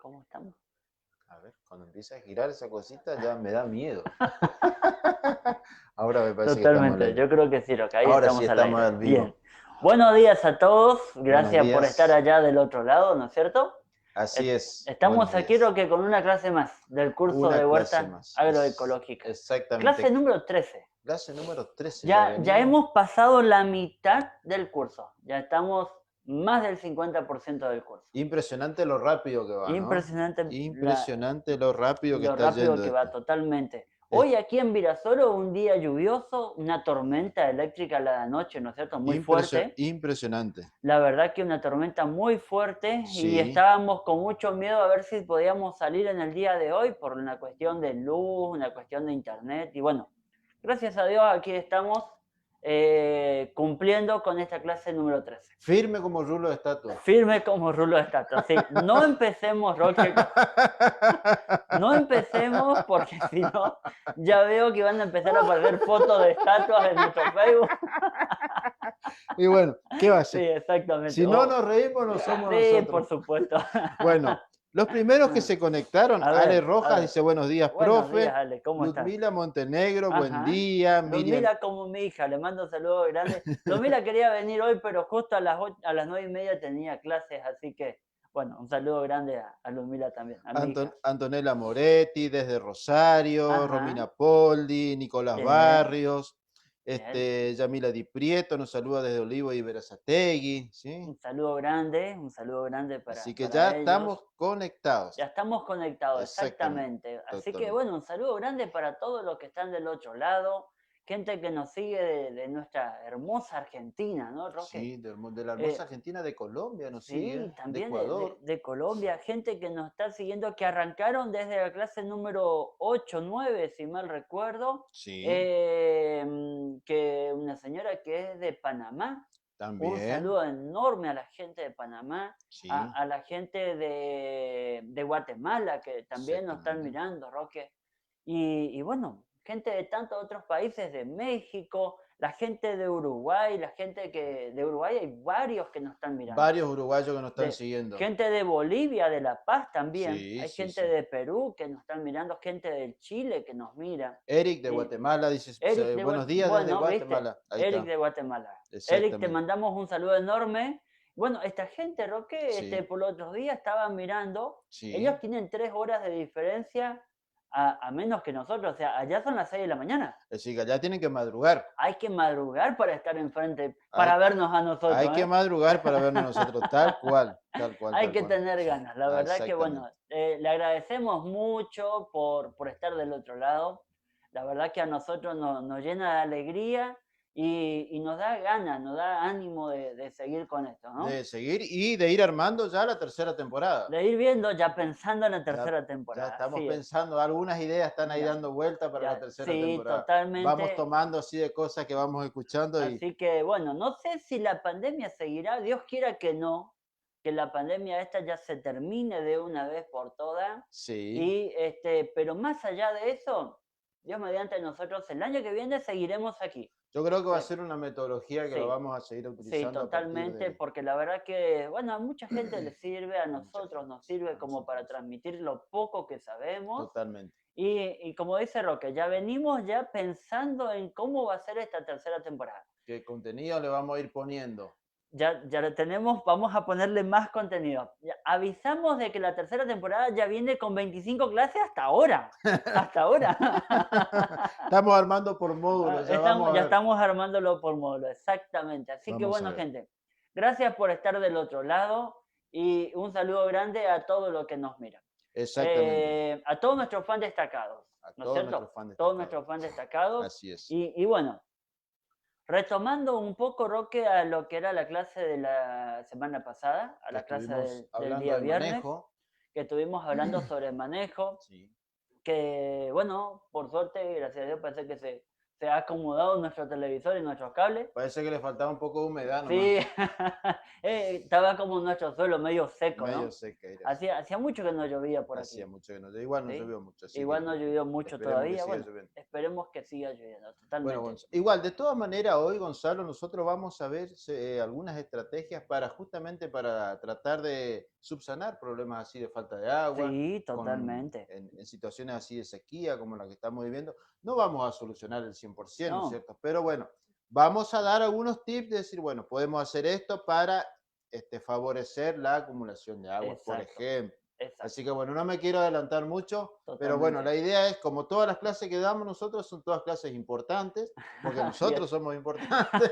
¿Cómo estamos? A ver, cuando empieza a girar esa cosita ya me da miedo. Ahora me parece que estamos al Totalmente, aire. yo creo que sí, lo que ahí Ahora sí estamos al estamos aire. al Bien. vivo. Buenos días a todos, Buenos gracias por estar días. allá del otro lado, ¿no es cierto? Así es. Buenos Estamos aquí, días. Roque, con una clase más del curso de Una clase huerta más. agroecológica. Clase Exactamente. número 13. Clase número 13 ya Ya venimos. hemos pasado la mitad del curso, ya estamos más del 50% del curso. Impresionante lo rápido que va, ¿no? Impresionante Impresionante lo rápido que lo está rápido yendo que va, esto. totalmente. Es Hoy aquí en Virasoro, un día lluvioso, una tormenta eléctrica a la noche, ¿no es cierto? Muy fuerte. impresionante. La verdad que una tormenta muy fuerte y Sí. estábamos con mucho miedo a ver si podíamos salir en el día de hoy por una cuestión de luz, una cuestión de internet. Y bueno, gracias a Dios aquí estamos cumpliendo con esta clase número 13. Firme como rulo de estatua. Firme como rulo de estatua. Sí, no empecemos, Roque, no empecemos porque si no, ya veo que van a empezar a aparecer fotos de estatuas en nuestro Facebook. Y bueno, ¿qué va a Sí, ser? exactamente. Si no nos reímos, no somos Sí, por nosotros. supuesto. Bueno, los primeros que se conectaron, Ale A Rojas ver. dice buenos días, Buenos días, profe. Ale, ¿cómo estás? Ludmila Montenegro, buen Ajá. día. Miriam, Ludmila como mi hija, le mando saludos grandes. Ludmila quería venir hoy, pero justo a las 9:30 tenía clases, así que, bueno, un saludo grande a Ludmila también, a mi hija. Antonella Moretti desde Rosario, Ajá, Romina Poldi, Nicolás bien, Barrios, bien. Yamila Di Prieto nos saluda desde Olivo y Berazategui, ¿sí? Un saludo grande Así que ya para ellos. estamos conectados. Ya estamos conectados, Exactamente, exactamente. Así que totalmente. bueno, un saludo grande para todos los que están del otro lado, gente que nos sigue de nuestra hermosa Argentina, ¿no, Roque? Sí, de la hermosa Eh, Argentina, de Colombia nos sí, sigue, de también Ecuador. de Colombia, gente que nos está siguiendo, que arrancaron desde la clase número 8 9 si mal recuerdo, Sí, que una señora que es de Panamá. Un también, saludo enorme a la gente de Panamá, sí, a la gente de Guatemala, que también nos están exactamente. mirando, Roque. Y bueno, gente de tantos otros países, de México, la gente de Uruguay, la gente que de Uruguay hay varios que nos están mirando. Varios uruguayos que nos están De, siguiendo. gente de Bolivia, de La Paz también. Sí, Hay sí, gente sí. de Perú que nos están mirando, gente del Chile que nos mira. Eric de Y Guatemala dice, Eric de buenos días desde bueno, viste, Guatemala. Ahí Eric está, de Guatemala. Eric, te exactamente. mandamos un saludo enorme. Bueno, esta gente, Roque, Sí, por los otros días estaban mirando. Ellos sí. tienen 3 horas de diferencia a menos que nosotros. O sea, allá son las 6 de la mañana. Es decir, que allá tienen que madrugar. Hay que madrugar para estar enfrente, para Hay, vernos a hay nosotros, que ¿eh? madrugar para vernos nosotros, tal cual, tal cual, Hay tal que cual. tener ganas. La Ah, verdad que, bueno, exactamente. le agradecemos mucho por estar del otro lado. La verdad que a nosotros nos llena de alegría y nos da ganas, nos da ánimo de seguir con esto, ¿no? De seguir y de ir armando ya la tercera temporada. De ir viendo, ya pensando en la Ya, tercera ya temporada. estamos Así es. pensando, algunas ideas están ahí Ya, dando vuelta para la ya, tercera sí, temporada. Vamos totalmente. tomando así de cosas que vamos escuchando y Así que, bueno, no sé si la pandemia seguirá. Dios quiera que no, que la pandemia esta ya se termine de una vez por todas. sí, Pero más allá de eso, Dios mediante nosotros, el año que viene seguiremos aquí. yo creo que va a Sí, ser una metodología que lo sí, vamos a seguir sí, utilizando a partir totalmente, de porque la verdad que, bueno, a mucha gente le sirve, a a mucha nosotros gente, nos sirve a como para nosotros. transmitir lo poco que sabemos. Totalmente. Y como dice Roque, ya venimos ya pensando en cómo va a ser esta tercera temporada. ¿Qué contenido le vamos a ir poniendo? Ya lo tenemos, vamos a ponerle más contenido. Ya avisamos de que la tercera temporada ya viene con 25 clases hasta ahora. Hasta ahora. Estamos armando por módulos, ya vamos a Ya ver. estamos armándolo por módulo, exactamente. Así que Vamos a bueno, ver. gente, gracias por estar del otro lado y un saludo grande a todos los que nos miran. Exactamente. A todos nuestros fans destacados, A ¿no es todos nuestros cierto? fans Todos destacados. nuestros fans destacados. Así es. Y bueno, retomando un poco, Roque, a lo que era la clase de la semana pasada, a Que la clase estuvimos del hablando día del viernes, manejo. que estuvimos hablando sobre manejo, Sí. que bueno, por suerte, gracias a Dios, parece que se se ha acomodado nuestro televisor y nuestros cables. Parece que le faltaba un poco de humedad Sí, nomás. estaba como nuestro suelo medio seco, Medio ¿no? seca, era así. Hacía mucho que no llovía por aquí, Hacía mucho que no, igual no ¿sí? llovió mucho, así que Igual no llovió mucho esperemos que todavía. siga Bueno, lloviendo. esperemos que siga lloviendo, Bueno, totalmente. Igual, de todas maneras, hoy, Gonzalo, nosotros vamos a ver algunas estrategias para justamente para tratar de subsanar problemas así de falta de agua, Sí, totalmente. en situaciones así de sequía como la que estamos viviendo. No vamos a solucionar el 100%, ¿no es No, cierto? Pero bueno, vamos a dar algunos tips de decir, bueno, podemos hacer esto para favorecer la acumulación de agua, por exacto, ejemplo. Así exacto, que bueno, no me quiero adelantar mucho, pero bueno, totalmente. la idea es, como todas las clases que damos nosotros, son todas clases importantes, porque Así es. nosotros somos importantes.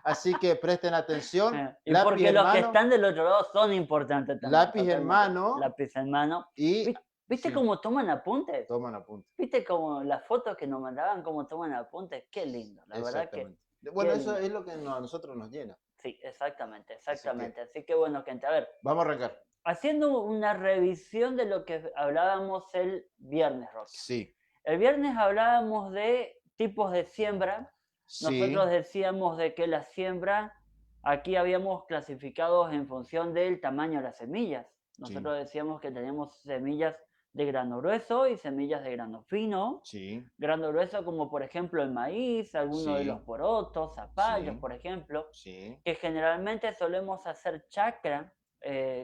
Así que presten atención, Y lápiz porque en los que mano, están del otro lado son importantes también, lápiz en totalmente. mano Lápiz en mano. y ¿Viste sí, cómo toman apuntes? toman apunte. ¿Viste cómo las fotos que nos mandaban, cómo toman apuntes? Qué lindo, la verdad que Exactamente. Bueno, qué eso lindo. es lo que a nosotros nos llena. Sí, exactamente, Así que exactamente. Así que bueno, gente, a ver, vamos a arrancar. haciendo una revisión de lo que hablábamos el viernes, Roque. Sí, El viernes hablábamos de tipos de siembra. Nosotros sí, decíamos de que la siembra, aquí habíamos clasificado en función del tamaño de las semillas. sí, Nosotros decíamos que teníamos semillas de grano grueso y semillas de grano fino. sí, Grano grueso como por ejemplo el maíz, algunos de los sí, porotos, zapallos, sí, por ejemplo, sí, que generalmente solemos hacer chacra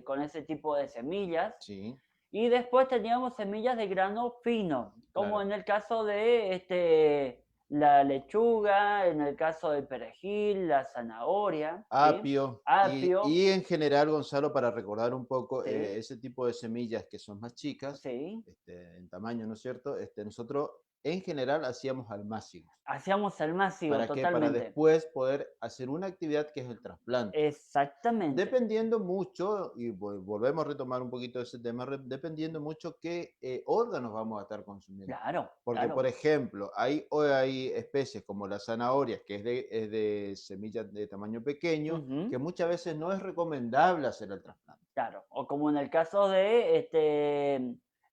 con ese tipo de semillas. sí, Y después teníamos semillas de grano fino, como claro. en el caso de la lechuga, en el caso del perejil, la zanahoria, ¿sí? Apio Apio, y en general, Gonzalo, para recordar un poco, ¿sí? ese tipo de semillas que son más chicas, Sí. en tamaño, ¿no es cierto? Nosotros en general hacíamos almácigos. Hacíamos el máximo, ¿Para qué? Para totalmente. después poder hacer una actividad que es el trasplante. Exactamente. Dependiendo mucho, y volvemos a retomar un poquito ese tema, dependiendo mucho qué órganos vamos a estar consumiendo. Claro, Porque, por claro. ejemplo, hay especies como las zanahorias, que es de semillas de tamaño pequeño, Ujú, que muchas veces no es recomendable hacer el trasplante. claro. O como en el caso de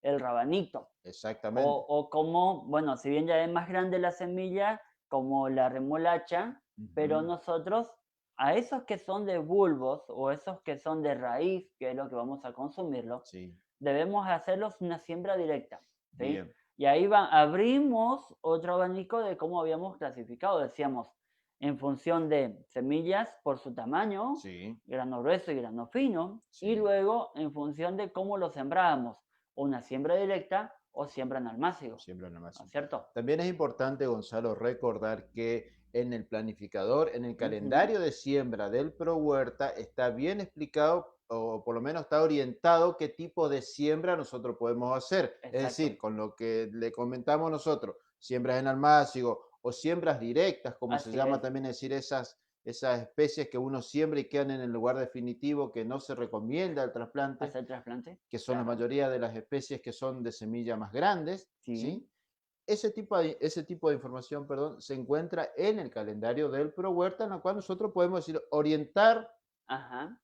el rabanito. Exactamente. O como, bueno, si bien ya es más grande la semilla, como la remolacha, pero Ujú. nosotros a esos que son de bulbos o esos que son de raíz, que es lo que vamos a consumirlo, Sí, debemos hacerlos una siembra directa, ¿sí? bien. Y ahí abrimos otro abanico de cómo habíamos clasificado, decíamos, en función de semillas por su tamaño, Sí, grano grueso y grano fino, y sí. luego en función de cómo lo sembrábamos, una siembra directa o siembra en almácigo, Siempre en la ¿no es máxima. cierto? También es importante, Gonzalo, recordar que en el planificador, en el Ujú, calendario de siembra del Pro Huerta, está bien explicado o por lo menos está orientado qué tipo de siembra nosotros podemos hacer. Es exacto, decir, con lo que le comentamos nosotros, siembras en almácigo o siembras directas, como se así llama es, también, es decir, esas especies que uno siembra y quedan en el lugar definitivo que no se recomienda el trasplante, hacer trasplante, que son la claro, mayoría de las especies que son de semilla más grandes, sí, ¿sí? Ese tipo de información, perdón, se encuentra en el calendario del Pro Huerta, en la cual nosotros podemos decir, orientar ajá,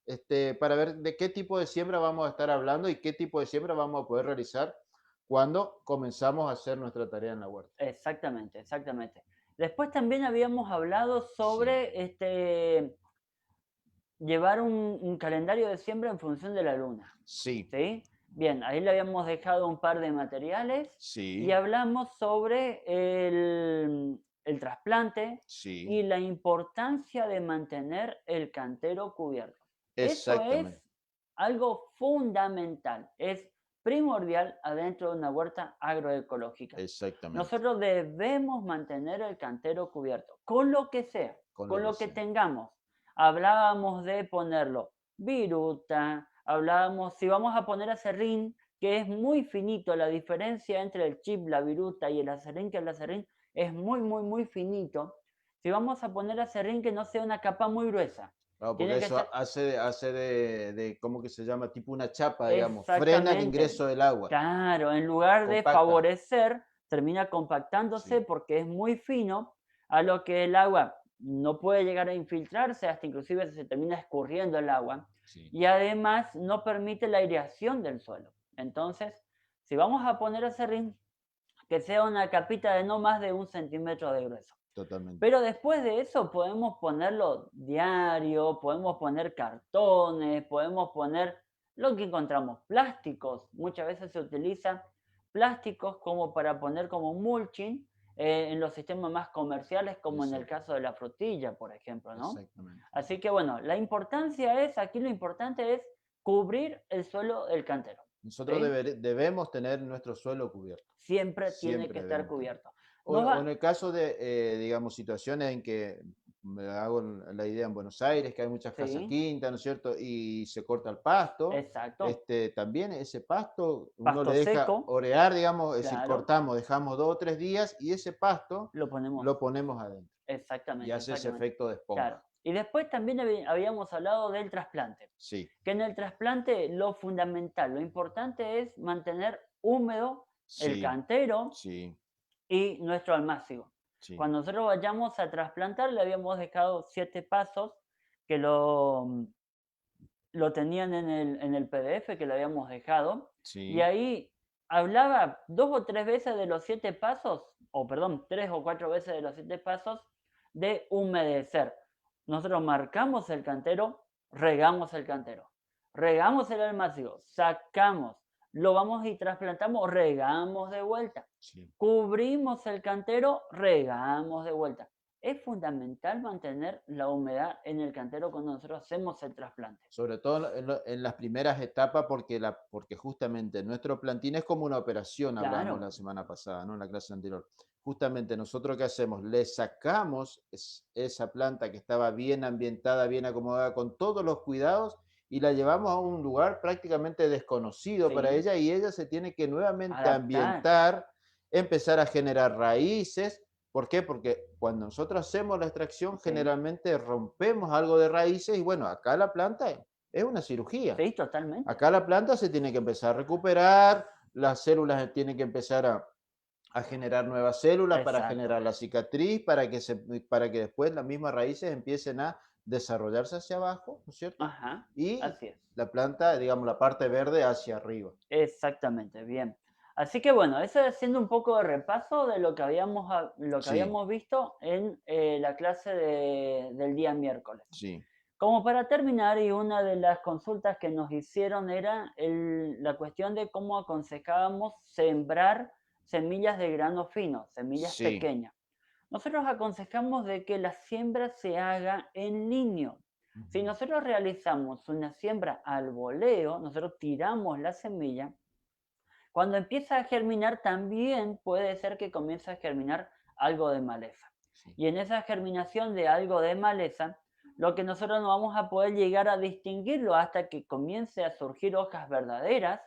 para ver de qué tipo de siembra vamos a estar hablando y qué tipo de siembra vamos a poder realizar cuando comenzamos a hacer nuestra tarea en la huerta. exactamente, exactamente. Después también habíamos hablado Sí, sobre llevar un calendario de siembra en función de la luna, sí, ¿sí? Bien, ahí le habíamos dejado un par de materiales y sí, hablamos sobre el trasplante sí, y la importancia de mantener el cantero cubierto. Eso es exactamente, algo fundamental, es primordial adentro de una huerta agroecológica. exactamente, Nosotros debemos mantener el cantero cubierto, con lo que sea, con lo con que lo que sea. tengamos. Hablábamos de ponerlo viruta, hablábamos, si vamos a poner acerrín, que es muy finito, la diferencia entre el chip, la viruta y el acerrín, que el acerrín es muy, muy, muy finito. Si vamos a poner acerrín, que no sea una capa muy gruesa, Claro, porque tiene que eso ser hace ¿cómo que se llama? Tipo una chapa, digamos, frena el exactamente, ingreso del agua, claro, en lugar de compacta. favorecer, termina compactándose Sí, porque es muy fino, a lo que el agua no puede llegar a infiltrarse, hasta inclusive se termina escurriendo el agua, sí, y además no permite la aireación del suelo. Entonces, si vamos a poner acerrín, que sea una capita de no más de 1 centímetro de grueso. totalmente. Pero después de eso podemos ponerlo diario, podemos poner cartones, podemos poner lo que encontramos, plásticos. Muchas veces se utiliza plásticos como para poner como mulching en los sistemas más comerciales, como en el Exacto, caso de la frutilla, por ejemplo, ¿no? exactamente. Así que bueno, la importancia es, aquí lo importante es cubrir el suelo del cantero, Nosotros ¿sí? debemos tener nuestro suelo cubierto. Siempre tiene que Siempre estar debemos tener. cubierto. No O en va, el caso de, digamos, situaciones en que me hago la idea en Buenos Aires, que hay muchas casas sí, quintas, ¿no es cierto? Y se corta el pasto. exacto. También ese pasto uno Pasto le deja seco, orear, digamos, es decir, claro, cortamos, dejamos 2 o 3 días y ese pasto lo ponemos. lo ponemos adentro y Exactamente, hace ese exactamente. efecto de esponja. Claro. Y después también habíamos hablado del trasplante, Sí, que en el trasplante lo fundamental, lo importante es mantener húmedo el sí, cantero sí, y nuestro almácigo. sí, Cuando nosotros vayamos a trasplantar, le habíamos dejado 7 pasos que lo tenían en el PDF que le habíamos dejado, y sí, ahí hablaba 2 o 3 veces de los 7 pasos, o perdón, 3 o 4 veces de los 7 pasos de humedecer. Nosotros marcamos el cantero, regamos el almácigo, sacamos, lo vamos y trasplantamos, regamos de vuelta, sí. cubrimos el cantero, regamos de vuelta. Es fundamental mantener la humedad en el cantero cuando nosotros hacemos el trasplante. Sobre todo en las primeras etapas, porque justamente nuestro plantín es como una operación, hablamos Claro, la semana pasada, ¿no? En la clase anterior. Justamente nosotros, ¿qué hacemos? Le sacamos esa planta que estaba bien ambientada, bien acomodada, con todos los cuidados, y la llevamos a un lugar prácticamente desconocido para sí, ella, y ella se tiene que nuevamente adaptar, ambientar, empezar a generar raíces. ¿Por qué? Porque cuando nosotros hacemos la extracción, sí, generalmente rompemos algo de raíces y bueno, acá la planta es una cirugía. sí, totalmente. Acá la planta se tiene que empezar a recuperar, las células tienen que empezar a generar nuevas células para Exacto. generar la cicatriz, para que después las mismas raíces empiecen a desarrollarse hacia abajo, ¿no es cierto? Ajá, Y así es. la planta, digamos, la parte verde hacia arriba. Exactamente, bien. Así que bueno, eso es haciendo un poco de repaso de lo que lo que Sí, habíamos visto en la clase del día miércoles. sí, Como para terminar, y una de las consultas que nos hicieron era la cuestión de cómo aconsejábamos sembrar semillas de grano fino, semillas sí. pequeñas. Nosotros aconsejamos de que la siembra se haga en niño. Si Ujú. nosotros realizamos una siembra al voleo, nosotros tiramos la semilla, cuando empieza a germinar también puede ser que comience a germinar algo de maleza. Sí, Y en esa germinación de algo de maleza, lo que nosotros no vamos a poder llegar a distinguirlo hasta que comience a surgir hojas verdaderas,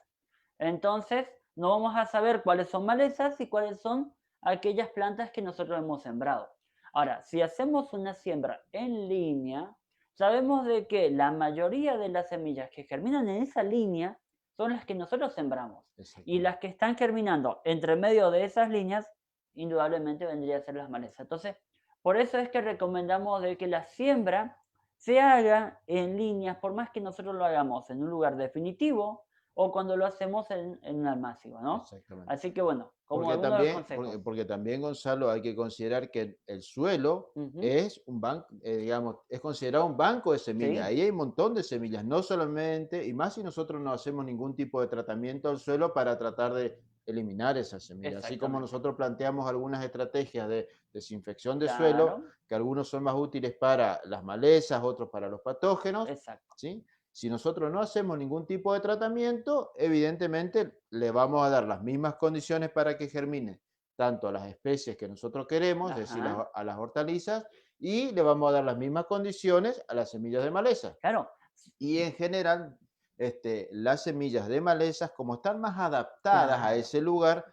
entonces no vamos a saber cuáles son malezas y cuáles son aquellas plantas que nosotros hemos sembrado. Ahora, si hacemos una siembra en línea, sabemos de que la mayoría de las semillas que germinan en esa línea son las que nosotros sembramos. Y exactamente. las que están germinando entre medio de esas líneas, indudablemente vendría a ser las malezas. Entonces, por eso es que recomendamos de que la siembra se haga en líneas, por más que nosotros lo hagamos en un lugar definitivo o cuando lo hacemos en un almácigo, ¿no? Exactamente. Así que bueno, como Porque algunos de los también, porque, consejos. porque también, Gonzalo, hay que considerar que el suelo Ujú, es un banco, digamos, es considerado un banco de semillas. sí, Ahí hay un montón de semillas, no solamente, y más si nosotros no hacemos ningún tipo de tratamiento al suelo para tratar de eliminar esas semillas. Así como exactamente. nosotros planteamos algunas estrategias de desinfección de suelo, Claro, que algunos son más útiles para las malezas, otros para los patógenos, exacto. ¿sí? Si nosotros no hacemos ningún tipo de tratamiento, evidentemente le vamos a dar las mismas condiciones para que germine tanto a las especies que nosotros queremos, es decir, Ajá, a las hortalizas, y le vamos a dar las mismas condiciones a las semillas de maleza. claro, Y en general, las semillas de malezas, como están más adaptadas a claro. ese lugar,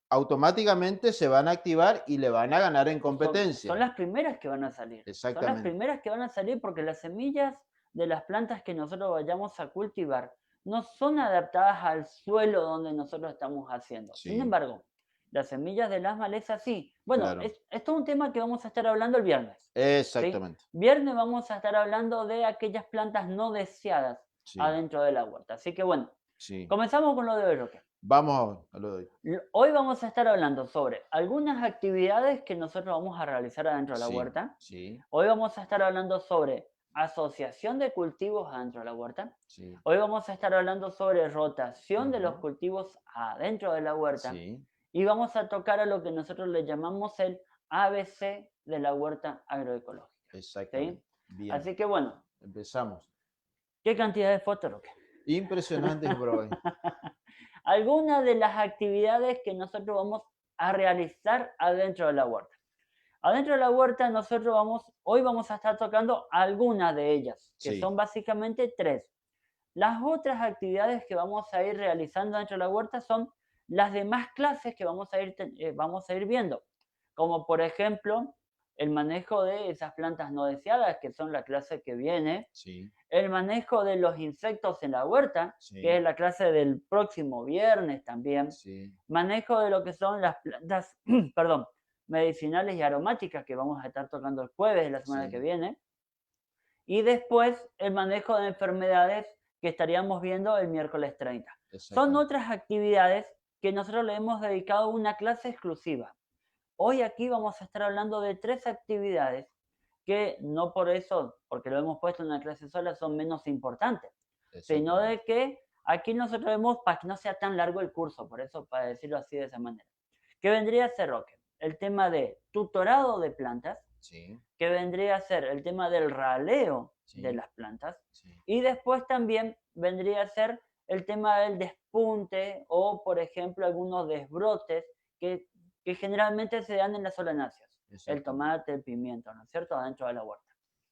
automáticamente se van a activar y le van a ganar en Son competencia. las primeras que van a salir. Son las Exactamente. primeras que van a salir porque las semillas de las plantas que nosotros vayamos a cultivar no son adaptadas al suelo donde nosotros estamos haciendo. Sin Sí, embargo, las semillas de las malezas sí. Bueno, claro. es todo un tema que vamos a estar hablando el viernes. ¿Sí? Exactamente. Viernes vamos a estar hablando de aquellas plantas no deseadas Sí, adentro de la huerta. Así que bueno, sí. comenzamos con lo de hoy, Roque. Vamos a lo de... Hoy vamos a estar hablando sobre algunas actividades que nosotros vamos a realizar adentro de la Sí, huerta. sí, Hoy vamos a estar hablando sobre asociación de cultivos adentro de la huerta. sí. Hoy vamos a estar hablando sobre rotación de los Ujú, cultivos adentro de la huerta. sí, Y vamos a tocar a lo que nosotros le llamamos el ABC de la huerta agroecológica. ¿Sí? exactamente. Bien, Así que bueno, empezamos. ¿qué cantidad de fotos, Roque? Impresionantes por hoy. Algunas de las actividades que nosotros vamos a realizar adentro de la huerta. Adentro de la huerta nosotros hoy vamos a estar tocando algunas de ellas, que Sí, son básicamente tres. Las otras actividades que vamos a ir realizando dentro de la huerta son las demás clases que vamos a ir viendo, como por ejemplo el manejo de esas plantas no deseadas, que son la clase que viene, sí, el manejo de los insectos en la huerta, que sí, es la clase del próximo viernes también, sí, manejo de lo que son las plantas, perdón, medicinales y aromáticas que vamos a estar tocando el jueves de la semana que sí, viene, y después el manejo de enfermedades que estaríamos viendo el miércoles 30. Son exactamente. otras actividades que nosotros le hemos dedicado una clase exclusiva. Hoy aquí vamos a estar hablando de tres actividades que no por eso, porque lo hemos puesto en una clase sola, son menos importantes, sino Exactamente. de que aquí nosotros vemos para que no sea tan largo el curso, por eso para decirlo así de esa manera. ¿Qué vendría a ser, Roque? El tema de tutorado de plantas, Sí, que vendría a ser el tema del raleo de sí, las plantas, sí. y después también vendría a ser el tema del despunte o, por ejemplo, algunos desbrotes que, que generalmente se dan en las solanáceas, el Exactamente. tomate, el pimiento, ¿no es cierto?, adentro de la huerta.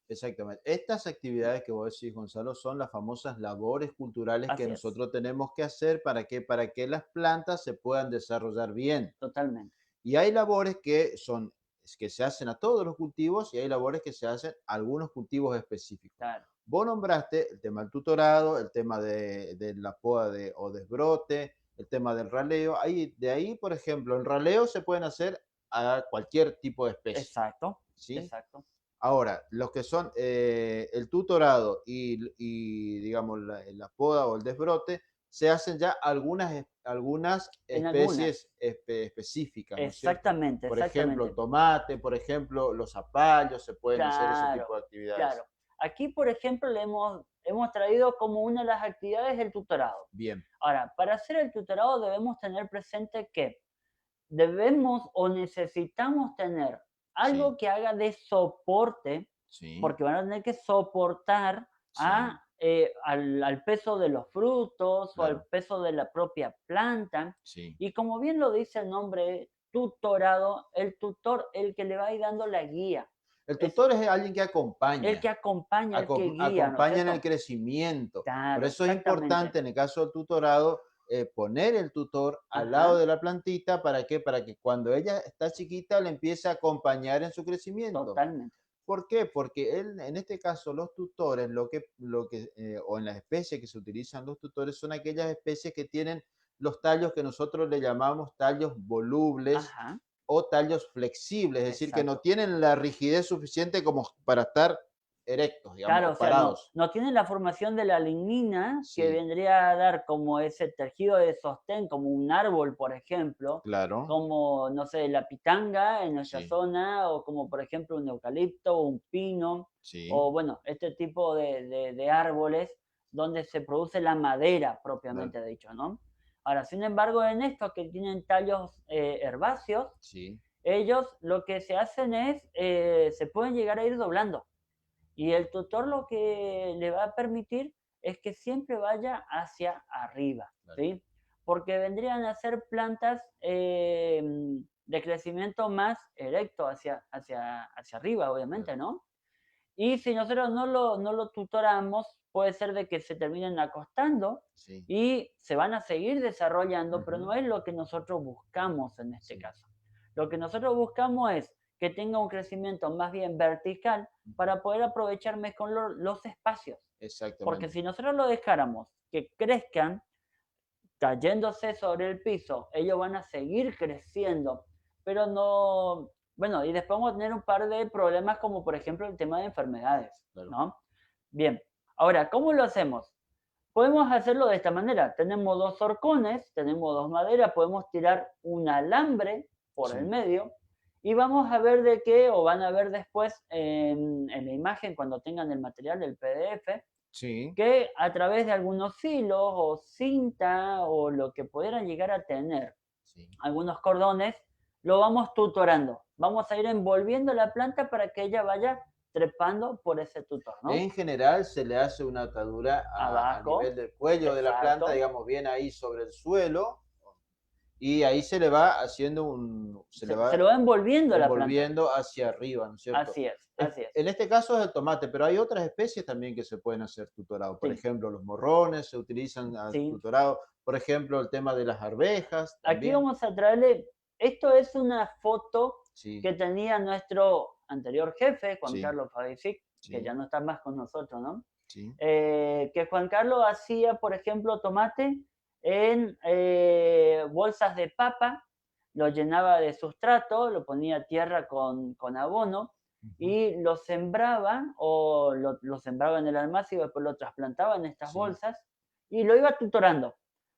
Exactamente. Estas actividades que vos decís, Gonzalo, son las famosas labores culturales que Así es, nosotros tenemos que hacer para que las plantas se puedan desarrollar bien. totalmente, Y hay labores que son que se hacen a todos los cultivos y hay labores que se hacen a algunos cultivos específicos. claro. Vos nombraste el tema del tutorado, el tema de la poda o desbrote, el tema del raleo. Ahí, de ahí, por ejemplo, el raleo se pueden hacer a cualquier tipo de especie, Exacto, ¿sí? exacto. Ahora, los que son el tutorado digamos, la poda o el desbrote, se hacen ya algunas En algunas, especies específicas, ¿no es cierto? exactamente, Por ejemplo, el exactamente. tomate, por ejemplo, los zapallos, se pueden hacer ese tipo Claro, de actividades. claro. Aquí, por ejemplo, hemos traído como una de las actividades el tutorado. Bien, Ahora, para hacer el tutorado debemos tener presente que debemos o necesitamos tener sí, algo que haga de soporte, sí, porque van a tener que soportar sí, al peso de los frutos o al claro, peso de la propia planta. sí. Y como bien lo dice el nombre tutorado, el tutor, el que le va a ir dando la guía, El es tutor es alguien que el que acompaña, acompaña, el que guía, ¿no es acompaña en el cierto? crecimiento. Por Claro, eso es exactamente. importante en el caso del tutorado poner el tutor al lado Ajá, de la plantita. ¿Para qué? Para que cuando ella está chiquita le empiece a acompañar en su crecimiento. totalmente. ¿Por qué? Porque él, en este caso, los tutores, o en las especies que se utilizan los tutores, son aquellas especies que tienen los tallos que nosotros le llamamos tallos volubles Ajá, o tallos flexibles, es decir, que no exacto. tienen la rigidez suficiente como para estar erectos, digamos, Claro, o o sea, no, parados. no tiene la formación de la lignina que Sí, vendría a dar como ese tejido de sostén, como un árbol, por ejemplo, claro, como, no sé, la pitanga en nuestra sí, zona, o como, por ejemplo, un eucalipto o un pino, sí, o bueno, este tipo de árboles donde se produce la madera claro, propiamente dicho, ¿no? Ahora, sin embargo, en estos que tienen tallos herbáceos, sí, ellos lo que se hacen es, se pueden llegar a ir doblando. Y el tutor lo que le va a permitir es que siempre vaya hacia arriba, claro, ¿sí? Porque vendrían a ser plantas de crecimiento más erecto hacia arriba, claro, obviamente, ¿no? Y si nosotros no lo tutoramos, puede ser de que se terminen acostando sí, y se van a seguir desarrollando, pero ujú, no es lo que nosotros buscamos en este sí, caso. Lo que nosotros buscamos es que tenga un crecimiento más bien vertical ujú, para poder aprovechar mejor los espacios. Porque exactamente, si nosotros lo dejáramos que crezcan cayéndose sobre el piso, ellos van a seguir creciendo, pero no, bueno, y después vamos a tener un par de problemas como por ejemplo el tema de enfermedades, claro, ¿no? Bien, ahora, ¿cómo lo hacemos? podemos hacerlo de esta manera. Tenemos dos horcones, tenemos dos maderas, podemos tirar un alambre por el Sí, medio y vamos a ver de qué, o van a ver después en la imagen cuando tengan el material del PDF, sí, que a través de algunos hilos o cinta o lo que pudieran llegar a tener, sí. algunos cordones, lo vamos tutorando. Vamos a ir envolviendo la planta para que ella vaya trepando por ese tutor, ¿no? En general se le hace una atadura a nivel Abajo, del cuello de la planta, exacto. digamos, bien ahí sobre el suelo, y ahí se le va haciendo se le Se va lo va envolviendo la planta. envolviendo hacia arriba, ¿no es cierto? Así es, así es. En este caso es el tomate, pero hay otras especies también que se pueden hacer tutorado. Por Sí, ejemplo, los morrones se utilizan sí. tutorado. Por ejemplo, el tema de las arvejas Aquí también. vamos a traerle, esto es una foto Sí, que tenía nuestro anterior jefe, Juan sí, Carlos Favicic, que sí, ya no está más con nosotros, ¿no? sí, Que Juan Carlos hacía, por ejemplo, tomate en bolsas de papa, lo llenaba de sustrato, lo ponía tierra con abono ujú, y lo sembraba o lo sembraba en el almacén y después lo trasplantaba en estas sí. bolsas y lo iba tutorando.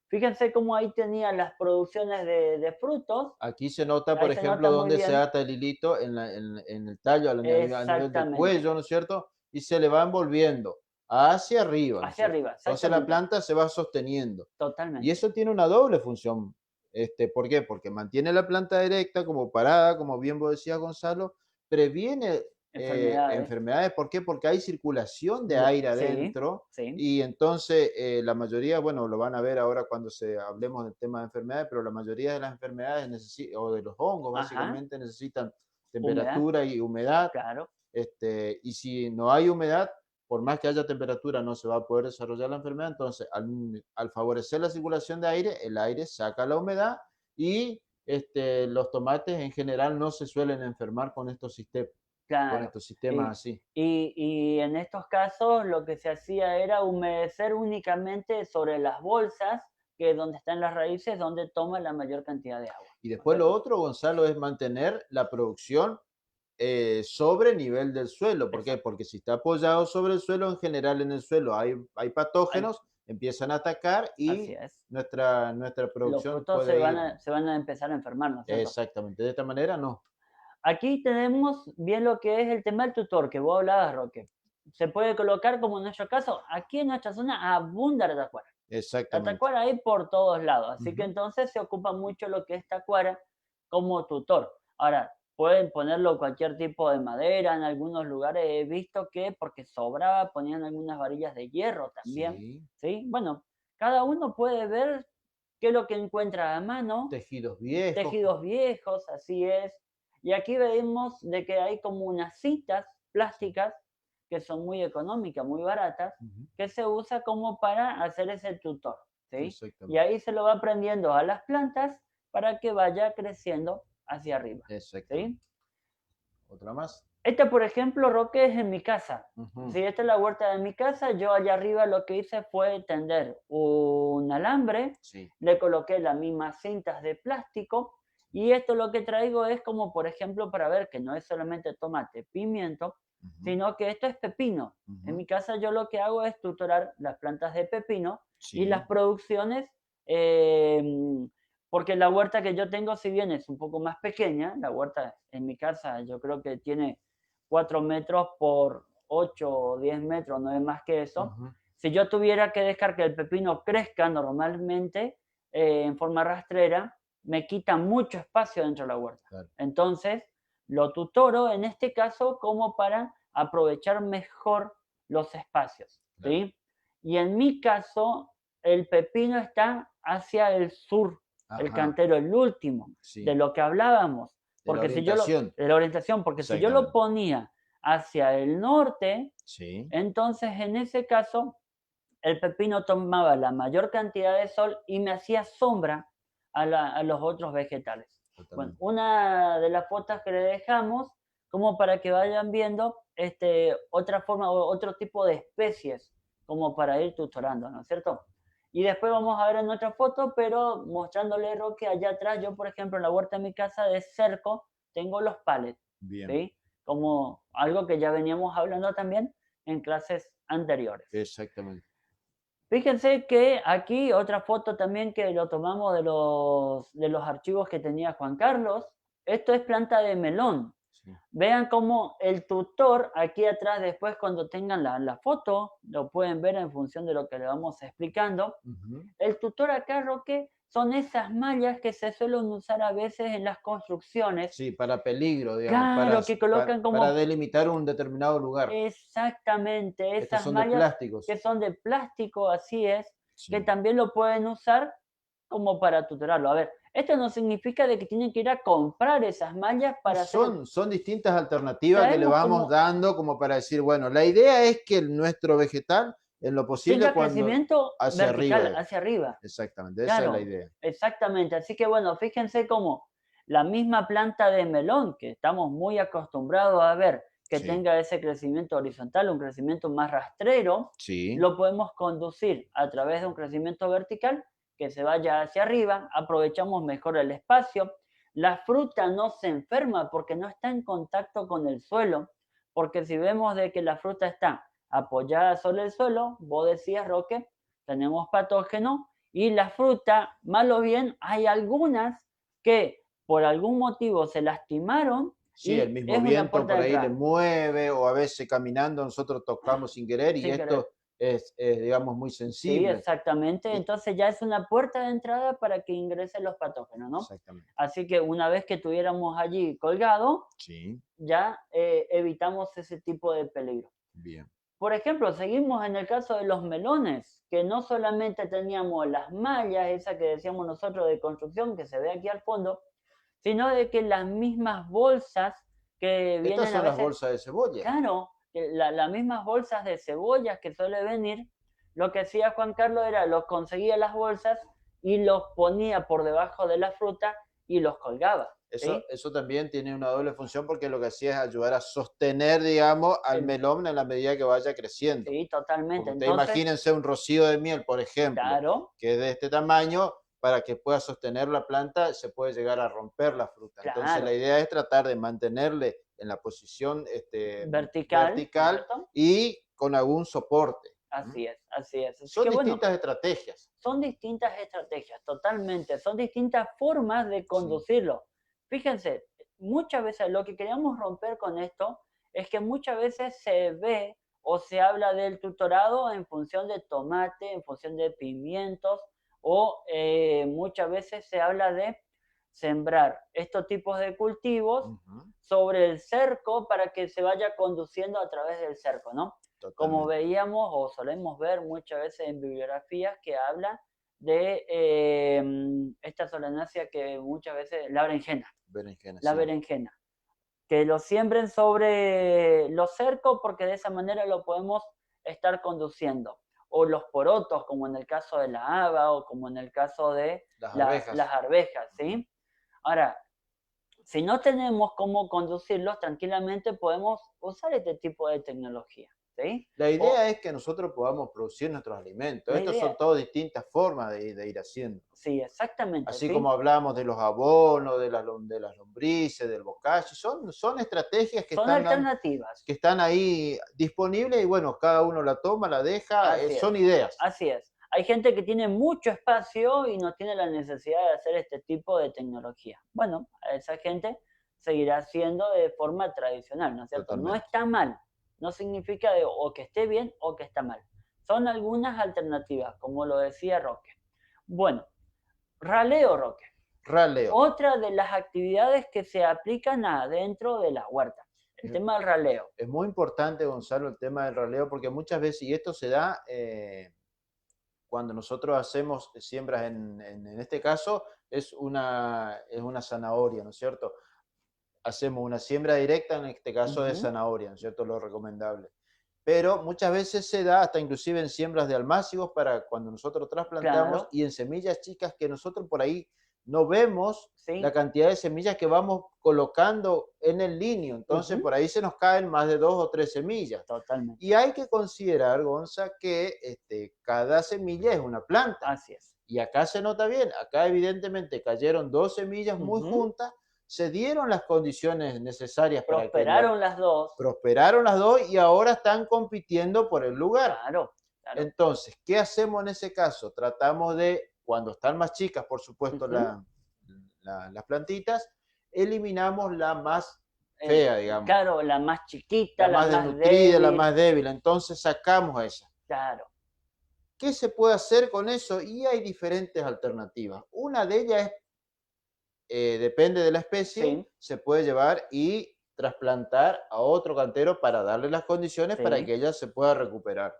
Fíjense cómo ahí tenía las producciones de frutos, Aquí se nota, por ahí se ejemplo, nota muy dónde se bien, ata el hilito en el tallo, a nivel del exactamente, cuello, ¿no es cierto? Y se le va envolviendo hacia arriba, ¿no es hacia cierto? arriba, Entonces la exactamente, planta se va sosteniendo. Y totalmente. eso tiene una doble función. ¿Por qué? Porque mantiene la planta directa, como parada, como bien vos decías, Gonzalo, previene Enfermedades, enfermedades. ¿Por qué? Porque hay circulación de aire sí, adentro sí, y entonces la mayoría, bueno, lo van a ver ahora cuando hablemos del tema de enfermedades, pero la mayoría de las enfermedades o de los hongos ajá, básicamente necesitan humedad, temperatura y humedad. claro, Y si no hay humedad, por más que haya temperatura, no se va a poder desarrollar la enfermedad. Entonces, al favorecer la circulación de aire, el aire saca la humedad y los tomates en general no se suelen enfermar con claro. estos sistemas Y, así. y en estos casos lo que se hacía era humedecer únicamente sobre las bolsas, que es donde están las raíces, donde toma la mayor cantidad de agua, Y ¿no es después lo cierto? otro, Gonzalo, es mantener la producción sobre nivel del suelo. ¿Por qué? Exacto. Porque si está apoyado sobre el suelo, en general en el suelo hay Ay, patógenos, empiezan a atacar así y es. nuestra Los producción frutos puede ir. se van a empezar a enfermar, ¿no es cierto? Exactamente. De esta manera, no. Aquí tenemos bien lo que es el tema del tutor, que vos hablabas, Roque. Se puede colocar, como en nuestro caso, aquí en nuestra zona abunda la tacuara. La Exactamente. tacuara hay por todos lados, así que Ujú. entonces se ocupa mucho lo que es tacuara como tutor. Ahora, pueden ponerlo cualquier tipo de madera, en algunos lugares he visto que porque sobraba ponían algunas varillas de hierro también, Sí. ¿sí? Bueno, cada uno puede ver qué es lo que encuentra a mano, Tejidos viejos. tejidos viejos, así es. Y aquí vemos de que hay como unas cintas Sí. plásticas que son muy económicas, muy baratas, Ujú. que se usa como para hacer ese tutor, ¿sí? Y Exactamente. ahí se lo va prendiendo a las plantas para que vaya creciendo hacia arriba, Exactamente. ¿sí? Otra más. Esta, por ejemplo, Roque, es en mi casa. Ujú. Si esta es la huerta de mi casa, yo allá arriba lo que hice fue tender un alambre, Sí. le coloqué las mismas cintas de plástico y esto lo que traigo es como, por ejemplo, para ver que no es solamente tomate, pimiento, Ujú. sino que esto es pepino. En Ujú. mi casa yo lo que hago es tutorar las plantas de pepino y las Sí. producciones, eh, porque la huerta que yo tengo, si bien es un poco más pequeña, la huerta en mi casa yo creo que tiene 4 metros por 8 o 10 metros, no es más que eso. Ujú. Si yo tuviera que dejar que el pepino crezca normalmente en forma rastrera, me quita mucho espacio dentro de la huerta. Claro. Entonces, lo tutoro en este caso como para aprovechar mejor los espacios, Claro. ¿sí? Y en mi caso, el pepino está hacia el sur, el Ajá. cantero, el último, de Sí. lo que hablábamos. De la Porque si yo lo, orientación. de la orientación, porque si yo lo Exactamente. ponía hacia el norte, Sí. entonces en ese caso el pepino tomaba la mayor cantidad de sol y me hacía sombra a los otros vegetales. Bueno, Totalmente. una de las fotos que le dejamos, como para que vayan viendo otra forma o otro tipo de especies, como para ir tutorando, ¿no es cierto? Y después vamos a ver en otra foto, pero mostrándole, Roque, allá atrás, yo por ejemplo en la huerta de mi casa de cerco tengo los palets, Bien. ¿sí? Como algo que ya veníamos hablando también en clases anteriores. Exactamente. Fíjense que aquí otra foto también que lo tomamos de los archivos que tenía Juan Carlos. Esto es planta de melón. Sí. Vean cómo el tutor aquí atrás, después cuando tengan la foto, lo pueden ver en función de lo que le vamos explicando. Ujú. El tutor acá, Roque, son esas mallas que se suelen usar a veces en las construcciones. Sí, para peligro, digamos, Claro, que colocan para como delimitar un determinado lugar. exactamente Estos esas son de mallas plásticos. que son de plástico, así es, que Sí. también lo pueden usar como para tutorarlo. A ver, esto no significa de que tienen que ir a comprar esas mallas No, para hacer el... son distintas alternativas que le Traemos vamos como dando como para decir, bueno, la idea es que nuestro vegetal, en lo posible, tenga cuando crecimiento hacia arriba, vertical digamos. hacia arriba. Exactamente, esa es la Claro, idea. exactamente. Así que bueno, fíjense cómo la misma planta de melón que estamos muy acostumbrados a ver que Sí, tenga ese crecimiento horizontal, un crecimiento más rastrero, sí, lo podemos conducir a través de un crecimiento vertical que se vaya hacia arriba, aprovechamos mejor el espacio. La fruta no se enferma porque no está en contacto con el suelo, porque si vemos de que la fruta está apoyada sobre el suelo, vos decías, Roque, tenemos patógenos y la fruta, mal o bien, hay algunas que por algún motivo se lastimaron sí, el y mismo es una viento puerta por de ahí le entrada, mueve o a veces caminando nosotros tocamos sin querer y sin querer. esto digamos, muy Sí, sensible. exactamente. Y, Entonces ya es una puerta de entrada para que ingresen los patógenos, ¿no? exactamente, Así que una vez que tuviéramos allí colgado, sí, ya evitamos ese tipo de peligro. bien, Por ejemplo, seguimos en el caso de los melones, que no solamente teníamos las mallas, esa que decíamos nosotros de construcción, que se ve aquí al fondo, sino de que las mismas bolsas que estas vienen a son las veces, bolsas de cebolla. claro, que las mismas bolsas de cebollas que suele venir, lo que hacía Juan Carlos era los conseguía las bolsas y los ponía por debajo de la fruta y los colgaba, ¿sí? Eso también tiene una doble función porque lo que hacía es ayudar a sostener, digamos, al El- melón en la medida que vaya creciendo. sí, totalmente. Porque usted Entonces, imagínense un rocío de miel, por ejemplo, claro, que es de este tamaño, para que pueda sostener la planta se puede llegar a romper la fruta. Entonces la claro, idea es tratar de mantenerle en la posición vertical, ¿no es vertical cierto? y con algún soporte. ¿Mm? Así es, así es. Así Son que bueno, distintas estrategias. son distintas estrategias, totalmente, son distintas formas de Sí. conducirlo. Fíjense, muchas veces lo que queríamos romper con esto es que muchas veces se ve o se habla del tutorado en función de tomate, en función de pimientos, o muchas veces se habla de sembrar estos tipos de cultivos Ujú, sobre el cerco para que se vaya conduciendo a través del cerco, ¿no? Como totalmente. veíamos o solemos ver muchas veces en bibliografías que hablan de esta solanácea que muchas veces, Berenjena, la sí. berenjena, que lo siembren sobre los cercos porque de esa manera lo podemos estar conduciendo. O los porotos, como en el caso de la haba o como en el caso de Las las arvejas. arvejas, Ujú. ¿sí? Ahora, si no tenemos cómo conducirlos, tranquilamente podemos usar este tipo de tecnología, ¿sí? La O idea es que nosotros podamos producir nuestros alimentos. la Estas idea, son todas distintas formas de ir haciendo. sí, exactamente, Así como ¿sí? hablamos de los abonos, de las lombrices, del bocashi, son estrategias Son alternativas, que están ahí disponibles y bueno, cada uno la toma, la deja, así son es, ideas. así es. Hay gente que tiene mucho espacio y no tiene la necesidad de hacer este tipo de tecnología. Bueno, a esa gente seguirá haciendo de forma tradicional, ¿no es cierto? No Totalmente. está mal, no significa o que esté bien o que está mal. Son algunas alternativas, como lo decía Roque. Bueno, raleo, Roque. Raleo. Otra de las actividades que se aplican adentro de la huerta, el Es, tema del raleo. es muy importante, Gonzalo, el tema del raleo, porque muchas veces, y esto se da cuando nosotros hacemos siembras, en este caso, es una zanahoria, ¿no es cierto? Hacemos una siembra directa, en este caso de Ujú, zanahoria, ¿no es cierto? Lo recomendable. Pero muchas veces se da hasta inclusive en siembras de almácigos para cuando nosotros trasplantamos claro, y en semillas chicas que nosotros por ahí no vemos la sí, cantidad de semillas que vamos colocando en el linio. Entonces ujú, por ahí se nos caen más de 2 o 3 semillas. totalmente. Y hay que considerar, Gonza, que cada semilla es una planta. Así es. Y acá se nota bien, acá evidentemente cayeron 2 semillas muy Ujú, juntas, se dieron las condiciones necesarias para que prosperaron las dos, prosperaron las dos y ahora están compitiendo por el lugar. claro, claro. Entonces, ¿qué hacemos en ese caso? Tratamos de, cuando están más chicas, por supuesto, Ujú. las plantitas, eliminamos la más Eh, fea, digamos, claro, la más chiquita, la la más más desnutrida, la débil, más débil. Entonces sacamos a esa. claro, ¿Qué se puede hacer con eso? Y hay diferentes alternativas. Una de ellas es, depende de la especie, sí, se puede llevar y trasplantar a otro cantero para darle las condiciones para sí, que ella se pueda recuperar.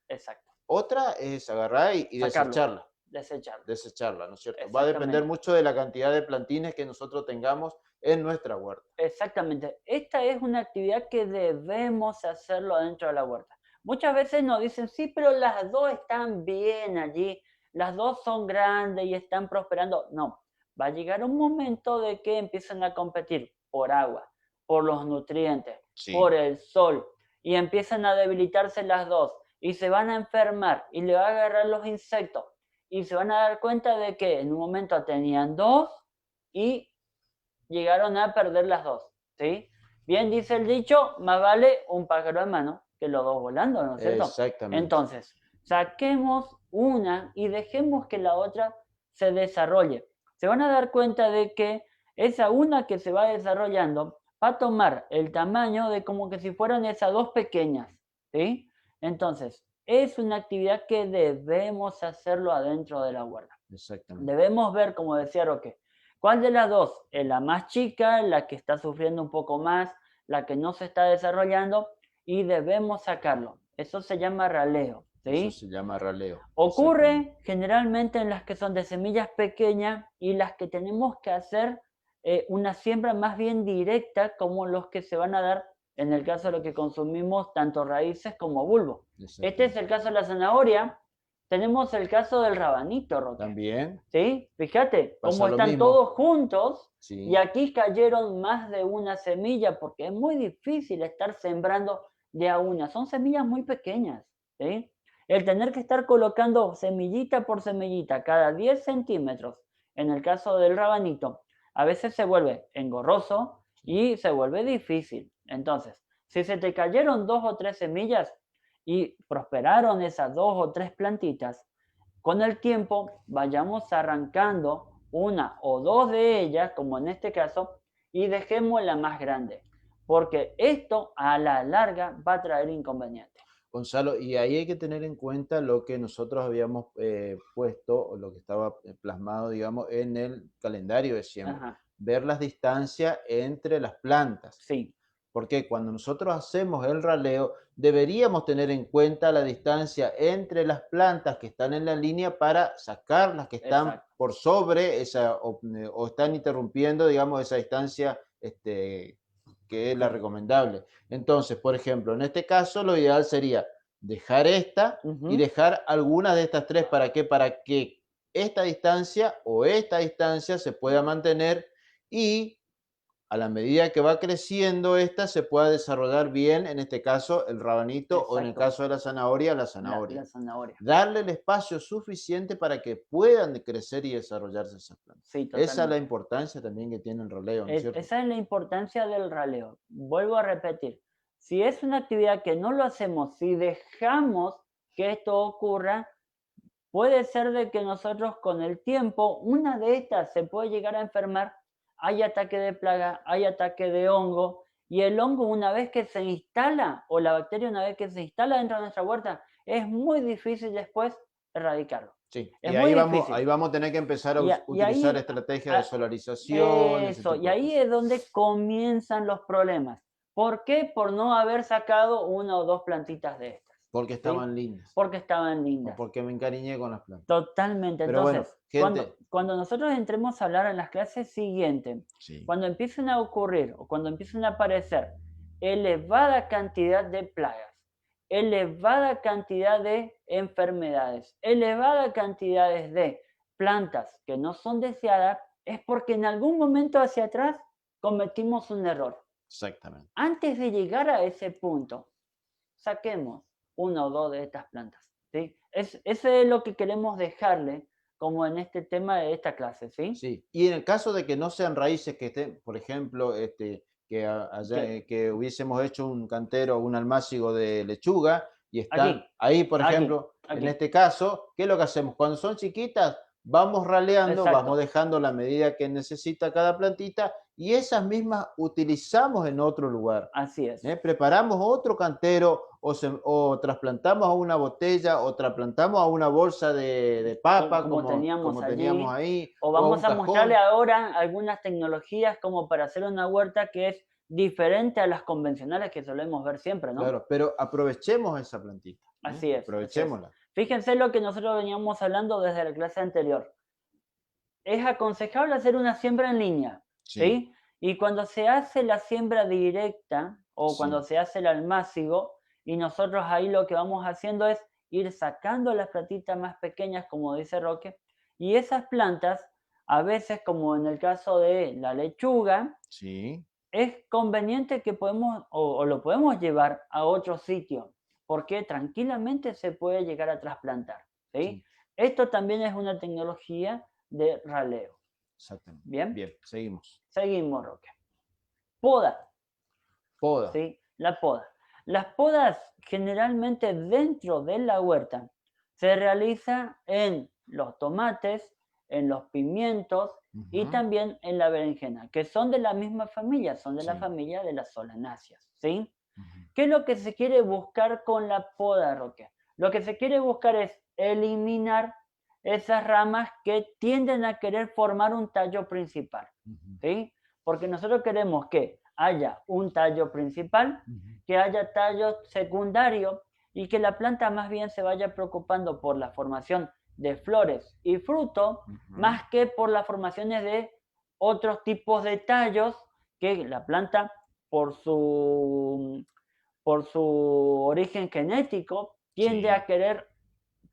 exacto. Otra es agarrar y Sacarlo, desecharla. desecharlo, Desecharla, ¿no es cierto? Va a depender exactamente. mucho de la cantidad de plantines que nosotros tengamos en nuestra huerta. Exactamente. Esta es una actividad que debemos hacerlo dentro de la huerta. Muchas veces nos dicen, sí, pero las dos están bien allí, las dos son grandes y están prosperando. No, va a llegar un momento de que empiezan a competir por agua, por los nutrientes, Sí, por el sol, y empiezan a debilitarse las dos y se van a enfermar y le va a agarrar los insectos y se van a dar cuenta de que en un momento tenían dos y llegaron a perder las dos, ¿sí? Bien dice el dicho, más vale un pájaro en mano que los dos volando, ¿no es cierto? exactamente. Entonces, saquemos una y dejemos que la otra se desarrolle. Se van a dar cuenta de que esa una que se va desarrollando va a tomar el tamaño de como que si fueran esas dos pequeñas, ¿sí? Entonces, es una actividad que debemos hacerlo adentro de la huerta. Exactamente. Debemos ver, como decía Roque, cuál de las dos es la más chica, la que está sufriendo un poco más, la que no se está desarrollando y debemos sacarlo. Eso se llama raleo, Eso ¿sí? se llama raleo. Exactamente. Ocurre generalmente en las que son de semillas pequeñas y las que tenemos que hacer una siembra más bien directa, como los que se van a dar en el caso de lo que consumimos tanto raíces como bulbo. Este es Exactamente. el caso de la zanahoria. Tenemos el caso del rabanito, Roque. También ¿Sí? Fíjate pasa cómo lo están mismo. todos juntos y Sí, aquí cayeron más de una semilla porque es muy difícil estar sembrando de a una. Son semillas muy pequeñas, ¿sí? El tener que estar colocando semillita por semillita cada 10 centímetros, en el caso del rabanito, a veces se vuelve engorroso sí. y se vuelve difícil. Entonces, si se te cayeron dos o tres semillas y prosperaron esas dos o tres plantitas, con el tiempo vayamos arrancando una o dos de ellas, como en este caso, y dejemos la más grande, porque esto a la larga va a traer inconvenientes. Gonzalo, y ahí hay que tener en cuenta lo que nosotros habíamos puesto, o lo que estaba plasmado, digamos, en el calendario de siembra. Ajá, Ver las distancias entre las plantas. sí, Porque cuando nosotros hacemos el raleo, deberíamos tener en cuenta la distancia entre las plantas que están en la línea para sacar las que están exacto. por sobre esa o están interrumpiendo, digamos, esa distancia que es la recomendable. Entonces, por ejemplo, en este caso, lo ideal sería dejar esta y Ujú, dejar algunas de estas tres. ¿Para qué? Para que esta distancia se pueda mantener y a la medida que va creciendo esta se pueda desarrollar bien, en este caso el rabanito o en el exacto, caso de la zanahoria, la la zanahoria. zanahoria. Darle el espacio suficiente para que puedan crecer y desarrollarse esas plantas. Sí, Esa es la totalmente. importancia también que tiene el raleo, ¿no es cierto? Esa es la importancia del raleo. Vuelvo a repetir, si es una actividad que no lo hacemos, si dejamos que esto ocurra, puede ser de que nosotros con el tiempo, una de estas se puede llegar a enfermar, hay ataque de plaga, hay ataque de hongo, y el hongo una vez que se instala, o la bacteria una vez que se instala dentro de nuestra huerta, es muy difícil después erradicarlo. Sí, Es y muy ahí difícil. vamos a tener que empezar a Y utilizar ahí, estrategias de a- solarización, ese eso, y tipo de ahí cosas. es donde comienzan los problemas. ¿Por qué? Por no haber sacado una o dos plantitas de estas, Porque ¿sí? estaban lindas Porque estaban o lindas. porque me encariñé con las plantas. Totalmente. Pero bueno, Entonces, cuando, gente, cuando nosotros entremos a hablar en las clases siguientes, sí, cuando empiecen a ocurrir o cuando empiecen a aparecer elevada cantidad de plagas, elevada cantidad de enfermedades, elevada cantidades de plantas que no son deseadas, es porque en algún momento hacia atrás cometimos un error. exactamente. Antes de llegar a ese punto, saquemos una o dos de estas plantas, ¿sí? Eso es lo que queremos dejarle como en este tema de esta clase, ¿sí? Sí, y en el caso de que no sean raíces que estén, por ejemplo, que Que, que hubiésemos hecho un cantero o un almácigo de lechuga y están ahí, por aquí, ejemplo, en aquí. este caso, ¿qué es lo que hacemos? Cuando son chiquitas, vamos raleando, vamos Exacto. dejando la medida que necesita cada plantita y esas mismas utilizamos en otro lugar. Así es. Preparamos otro cantero o trasplantamos a una botella o trasplantamos a una bolsa de papa Como teníamos como teníamos allí. ahí O o a vamos un a mostrarle cajón. ahora algunas tecnologías como para hacer una huerta que es diferente a las convencionales que solemos ver siempre, ¿no? Claro, pero aprovechemos esa plantita, Así es, así es. aprovechémosla. Fíjense lo que nosotros veníamos hablando desde la clase anterior. Es aconsejable hacer una siembra en línea, Sí, ¿sí? Y cuando se hace la siembra directa o cuando sí, se hace el almácigo, y nosotros ahí lo que vamos haciendo es ir sacando las plantitas más pequeñas, como dice Roque, y esas plantas, a veces, como en el caso de la lechuga, sí, es conveniente que podemos o lo podemos llevar a otro sitio, porque tranquilamente se puede llegar a trasplantar, ¿sí? sí, Esto también es una tecnología de raleo. exactamente. Bien, Bien, seguimos. seguimos, Roque. Poda, Poda. ¿sí? La poda. Las podas generalmente dentro de la huerta se realiza en los tomates, en los pimientos y Ujú, también en la berenjena, que son de la misma familia, son de la sí, familia de las solanáceas, ¿sí? ujú, ¿Qué es lo que se quiere buscar con la poda, Roque? Lo que se quiere buscar es eliminar esas ramas que tienden a querer formar un tallo principal, ujú, ¿sí? Porque nosotros queremos que haya un tallo principal, ujú, que haya tallo secundario y que la planta más bien se vaya preocupando por la formación de flores y fruto, ujú, más que por las formaciones de otros tipos de tallos que la planta, por su origen genético, tiende sí, a querer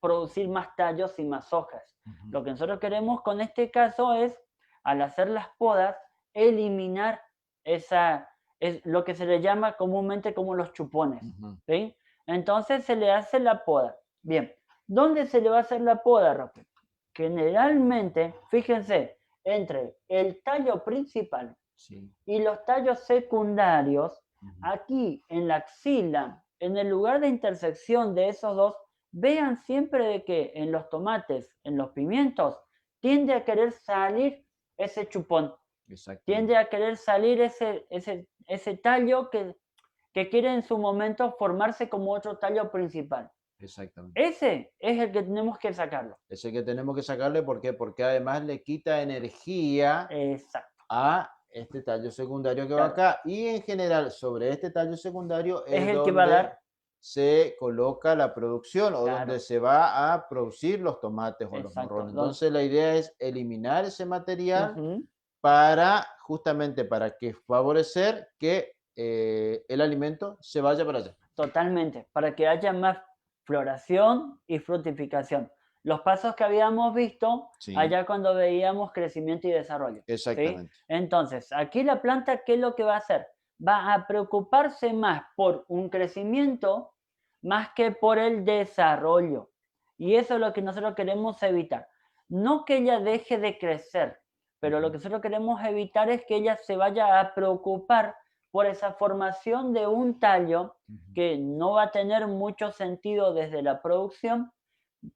producir más tallos y más hojas. ujú, Lo que nosotros queremos con este caso es, al hacer las podas, eliminar es lo que se le llama comúnmente como los chupones, ujú. ¿sí? Entonces se le hace la poda. Bien, ¿dónde se le va a hacer la poda, Roque? Generalmente, fíjense, entre el tallo principal Sí, y los tallos secundarios, ujú, aquí en la axila, en el lugar de intersección de esos dos, vean siempre de que en los tomates, en los pimientos, tiende a querer salir ese chupón, exactamente, tiende a querer salir ese tallo que quiere en su momento formarse como otro tallo principal. exactamente. Ese es el que tenemos que sacarlo. Ese que tenemos que sacarle, ¿por qué? Porque además le quita energía Exacto. a este tallo secundario que va Claro. acá. Y en general, sobre este tallo secundario Es es el que va a donde dar, se coloca la producción o donde claro, se va a producir los tomates o los exacto. morrones. Entonces, la idea es eliminar ese material Ujú. para justamente para que favorecer que el alimento se vaya para allá. Totalmente, para que haya más floración y fructificación. Los pasos que habíamos visto Sí, allá cuando veíamos crecimiento y desarrollo, ¿sí? exactamente. Entonces, aquí la planta, ¿qué es lo que va a hacer? Va a preocuparse más por un crecimiento más que por el desarrollo. Y eso es lo que nosotros queremos evitar. No que ella deje de crecer, pero lo Ujú, que nosotros queremos evitar es que ella se vaya a preocupar por esa formación de un tallo ujú. que no va a tener mucho sentido desde la producción,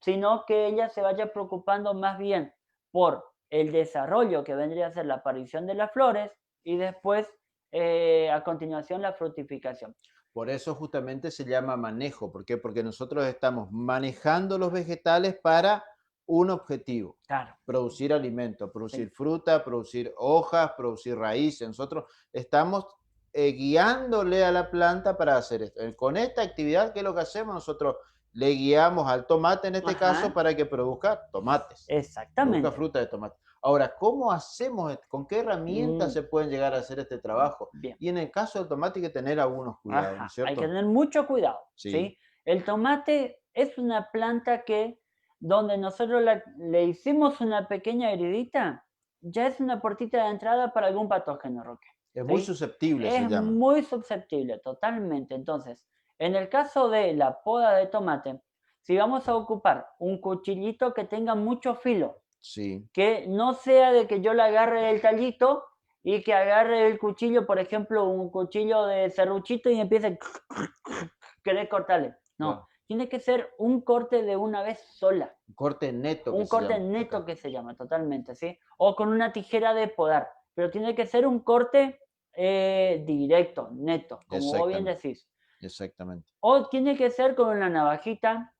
sino que ella se vaya preocupando más bien por el desarrollo que vendría a ser la aparición de las flores y después, a continuación, la fructificación. Por eso justamente se llama manejo. ¿Por qué? Porque nosotros estamos manejando los vegetales para un objetivo, Claro, producir alimento, sí. producir fruta, producir hojas, producir raíces. Nosotros estamos guiándole a la planta para hacer esto. Con esta actividad, ¿qué es lo que hacemos? Nosotros le guiamos al tomate en este caso Ajá, para que produzca tomates, produzca exactamente. fruta de tomate. Ahora, ¿cómo hacemos esto? ¿Con qué herramientas Mm, se pueden llegar a hacer este trabajo? bien. Y en el caso del tomate hay que tener algunos cuidados, ¿no es Ajá, hay que cierto? tener mucho cuidado, Sí, ¿sí? El tomate es una planta que donde nosotros le hicimos una pequeña heridita, ya es una puertita de entrada para algún patógeno, Roque, es muy ¿sí? susceptible, se Es llama. muy susceptible, totalmente. Entonces, en el caso de la poda de tomate, si vamos a ocupar un cuchillito que tenga mucho filo, Sí, que no sea de que yo le agarre el tallito y que agarre el cuchillo, por ejemplo, un cuchillo de serruchito y empiece a querer cortarle. No, claro. tiene que ser un corte de una vez sola. Corte neto. Un corte neto que se llama, totalmente, ¿sí? O con una tijera de podar, pero tiene que ser un corte directo, neto, como vos bien decís. Exactamente. O tiene que ser con una navajita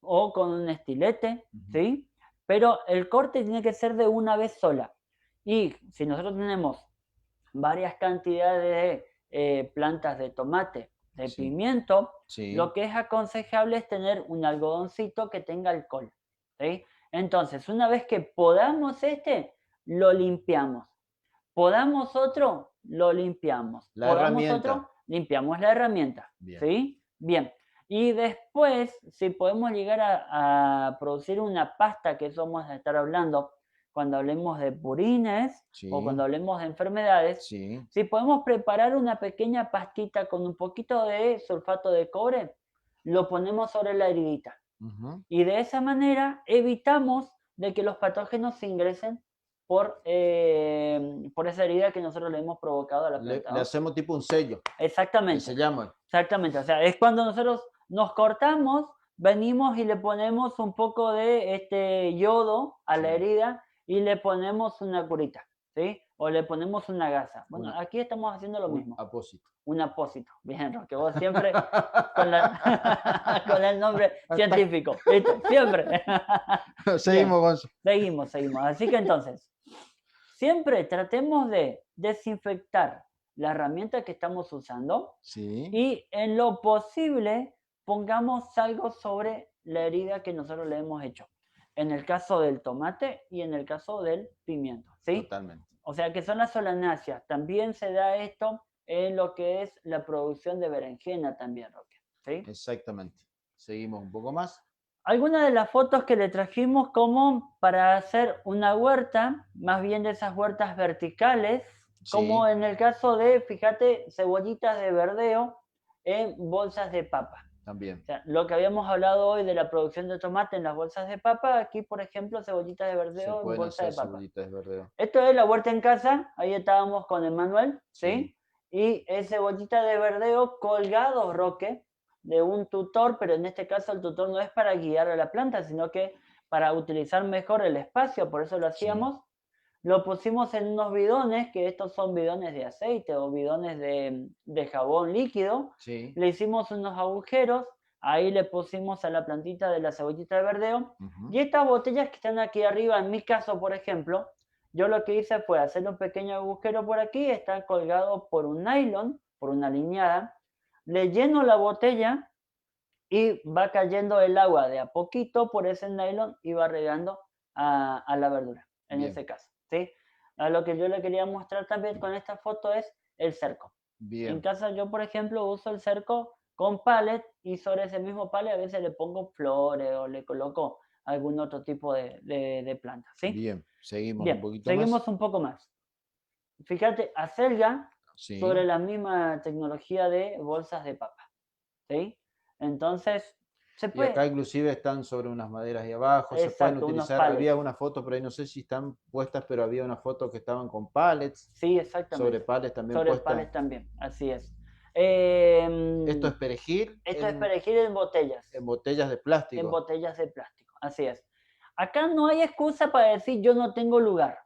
o con un estilete, ¿sí? Pero el corte tiene que ser de una vez sola. Y si nosotros tenemos varias cantidades de plantas de tomate, de pimiento, lo que es aconsejable es tener un algodoncito que tenga alcohol, ¿sí? Entonces, una vez que podamos lo limpiamos. Podamos otro, lo limpiamos. Podamos otro, limpiamos la herramienta. Bien. ¿Sí? Bien. Y después, si podemos llegar a producir una pasta, que eso vamos a estar hablando cuando hablemos de purines o cuando hablemos de enfermedades, si podemos preparar una pequeña pastita con un poquito de sulfato de cobre, lo ponemos sobre la heridita. Y de esa manera evitamos de que los patógenos se ingresen por esa herida que nosotros le hemos provocado a la planta, ¿no? Le hacemos tipo un sello. Exactamente. Le sellamos. Exactamente. O sea, es cuando nosotros nos cortamos, venimos y le ponemos un poco de yodo a la herida y le ponemos una curita, ¿sí? O le ponemos una gasa. Bueno, aquí estamos haciendo lo mismo. Apósito. Un apósito. Bien, Roque, vos siempre con el nombre científico. ¿Viste? Siempre. Seguimos, Gonzo. Seguimos. Así que entonces, siempre tratemos de desinfectar la herramienta que estamos usando y en lo posible pongamos algo sobre la herida que nosotros le hemos hecho. En el caso del tomate y en el caso del pimiento, ¿sí? Totalmente. O sea que son las solanáceas. También se da esto en lo que es la producción de berenjena también, Roque, ¿sí? Exactamente. Seguimos un poco más. Algunas de las fotos que le trajimos como para hacer una huerta, más bien de esas huertas verticales, como en el caso de, fíjate, cebollitas de verdeo en bolsas de papa. También. O sea, lo que habíamos hablado hoy de la producción de tomate en las bolsas de papa, aquí, por ejemplo, cebollitas de verdeo en bolsas de papa. Cebollitas de verdeo. Esto es la huerta en casa, ahí estábamos con Emanuel, ¿sí? Y es cebollita de verdeo colgado, Roque, de un tutor, pero en este caso el tutor no es para guiar a la planta, sino que para utilizar mejor el espacio, por eso lo hacíamos. Lo pusimos en unos bidones, que estos son bidones de aceite o bidones de jabón líquido. Le hicimos unos agujeros, ahí le pusimos a la plantita de la cebollita de verdeo. Y estas botellas que están aquí arriba, en mi caso, por ejemplo, yo lo que hice fue hacer un pequeño agujero por aquí, está colgado por un nylon, por una lineada. Le lleno la botella y va cayendo el agua de a poquito por ese nylon y va regando a la verdura, en ese caso, ¿sí? A lo que yo le quería mostrar también con esta foto es el cerco. En casa yo, por ejemplo, uso el cerco con pallet y sobre ese mismo pallet a veces le pongo flores o le coloco algún otro tipo de planta, ¿sí? Bien, seguimos un poquito más. Seguimos un poco más. Fíjate, acelga sobre la misma tecnología de bolsas de papa, ¿sí? Entonces, se puede. Y acá inclusive están sobre unas maderas de abajo, se pueden utilizar. Había una foto por ahí, no sé si están puestas, pero había una foto que estaban con pallets. Sí, exactamente. Sobre pallets también sobre puestas. Sobre pallets también, así es. Esto es perejil. Esto es perejil en botellas. En botellas de plástico. En botellas de plástico, así es. Acá no hay excusa para decir yo no tengo lugar.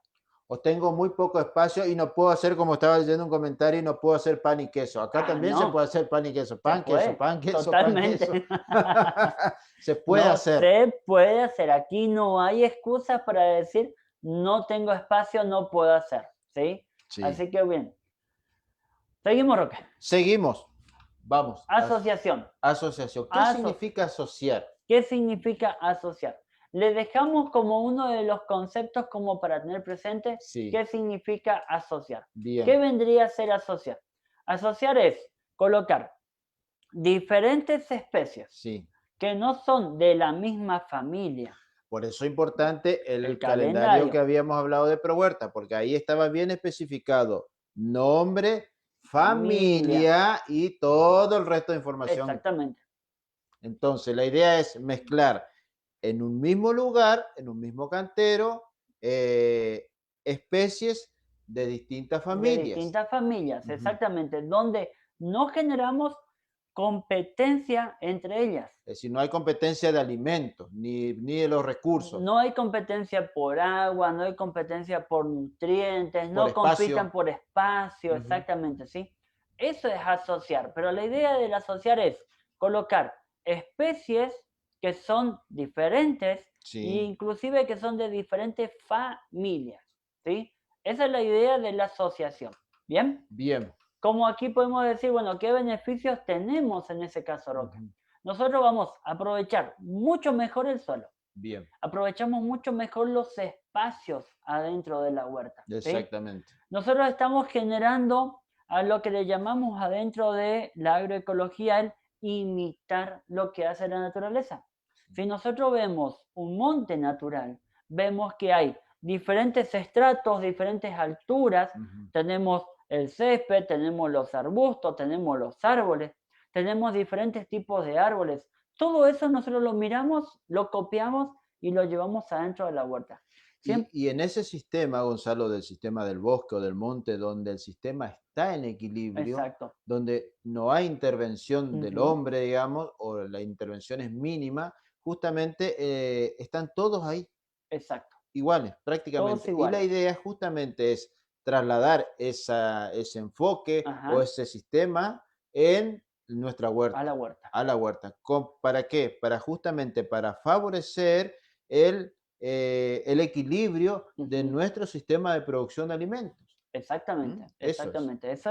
O tengo muy poco espacio y no puedo hacer, como estaba leyendo un comentario, y no puedo hacer pan y queso. Acá también se puede hacer pan y queso. Pan, queso, pan, queso, totalmente. Pan, queso. Se puede hacer. Se puede hacer. Aquí no hay excusas para decir no tengo espacio, no puedo hacer. ¿Sí? Así que bien. Seguimos, Roque. Seguimos. Vamos. Asociación. Asociación. ¿Qué significa asociar? ¿Qué significa asociar? Le dejamos como uno de los conceptos como para tener presente qué significa asociar. Bien. ¿Qué vendría a ser asociar? Asociar es colocar diferentes especies que no son de la misma familia. Por eso es importante el calendario que habíamos hablado de ProHuerta, porque ahí estaba bien especificado nombre, familia y todo el resto de información. Exactamente. Entonces, la idea es mezclar en un mismo lugar, en un mismo cantero, especies de distintas familias. De distintas familias, exactamente, donde no generamos competencia entre ellas. Es decir, no hay competencia de alimentos, ni de los recursos, No hay competencia por agua, no hay competencia por nutrientes, por no compitan espacio. por espacio, Ujú. exactamente, ¿sí? Eso es asociar, pero la idea del asociar es colocar especies que son diferentes e Sí, inclusive que son de diferentes familias, ¿sí? Esa es la idea de la asociación, ¿bien? bien. Como aquí podemos decir, bueno, ¿qué beneficios tenemos en ese caso, Roque? Ujú. Nosotros vamos a aprovechar mucho mejor el suelo, Bien, aprovechamos mucho mejor los espacios adentro de la huerta, ¿sí? exactamente. Nosotros estamos generando a lo que le llamamos adentro de la agroecología el imitar lo que hace la naturaleza. Si nosotros vemos un monte natural, vemos que hay diferentes estratos, diferentes alturas, Ujú. tenemos el césped, tenemos los arbustos, tenemos los árboles, tenemos diferentes tipos de árboles. Todo eso nosotros lo miramos, lo copiamos y lo llevamos adentro de la huerta. Siempre, Y en ese sistema, Gonzalo, del sistema del bosque o del monte, donde el sistema está en equilibrio, exacto. donde no hay intervención del Ujú, hombre, digamos, o la intervención es mínima, justamente están todos ahí exacto. iguales, Todos prácticamente. Y la iguales. idea justamente es trasladar ese enfoque o Ajá, ese sistema en nuestra a la huerta, huerta. a la huerta. ¿Para qué? Para justamente para favorecer el equilibrio de Ujú, nuestro sistema de producción de alimentos. ¿Mm? exactamente, Eso es, exactamente. Eso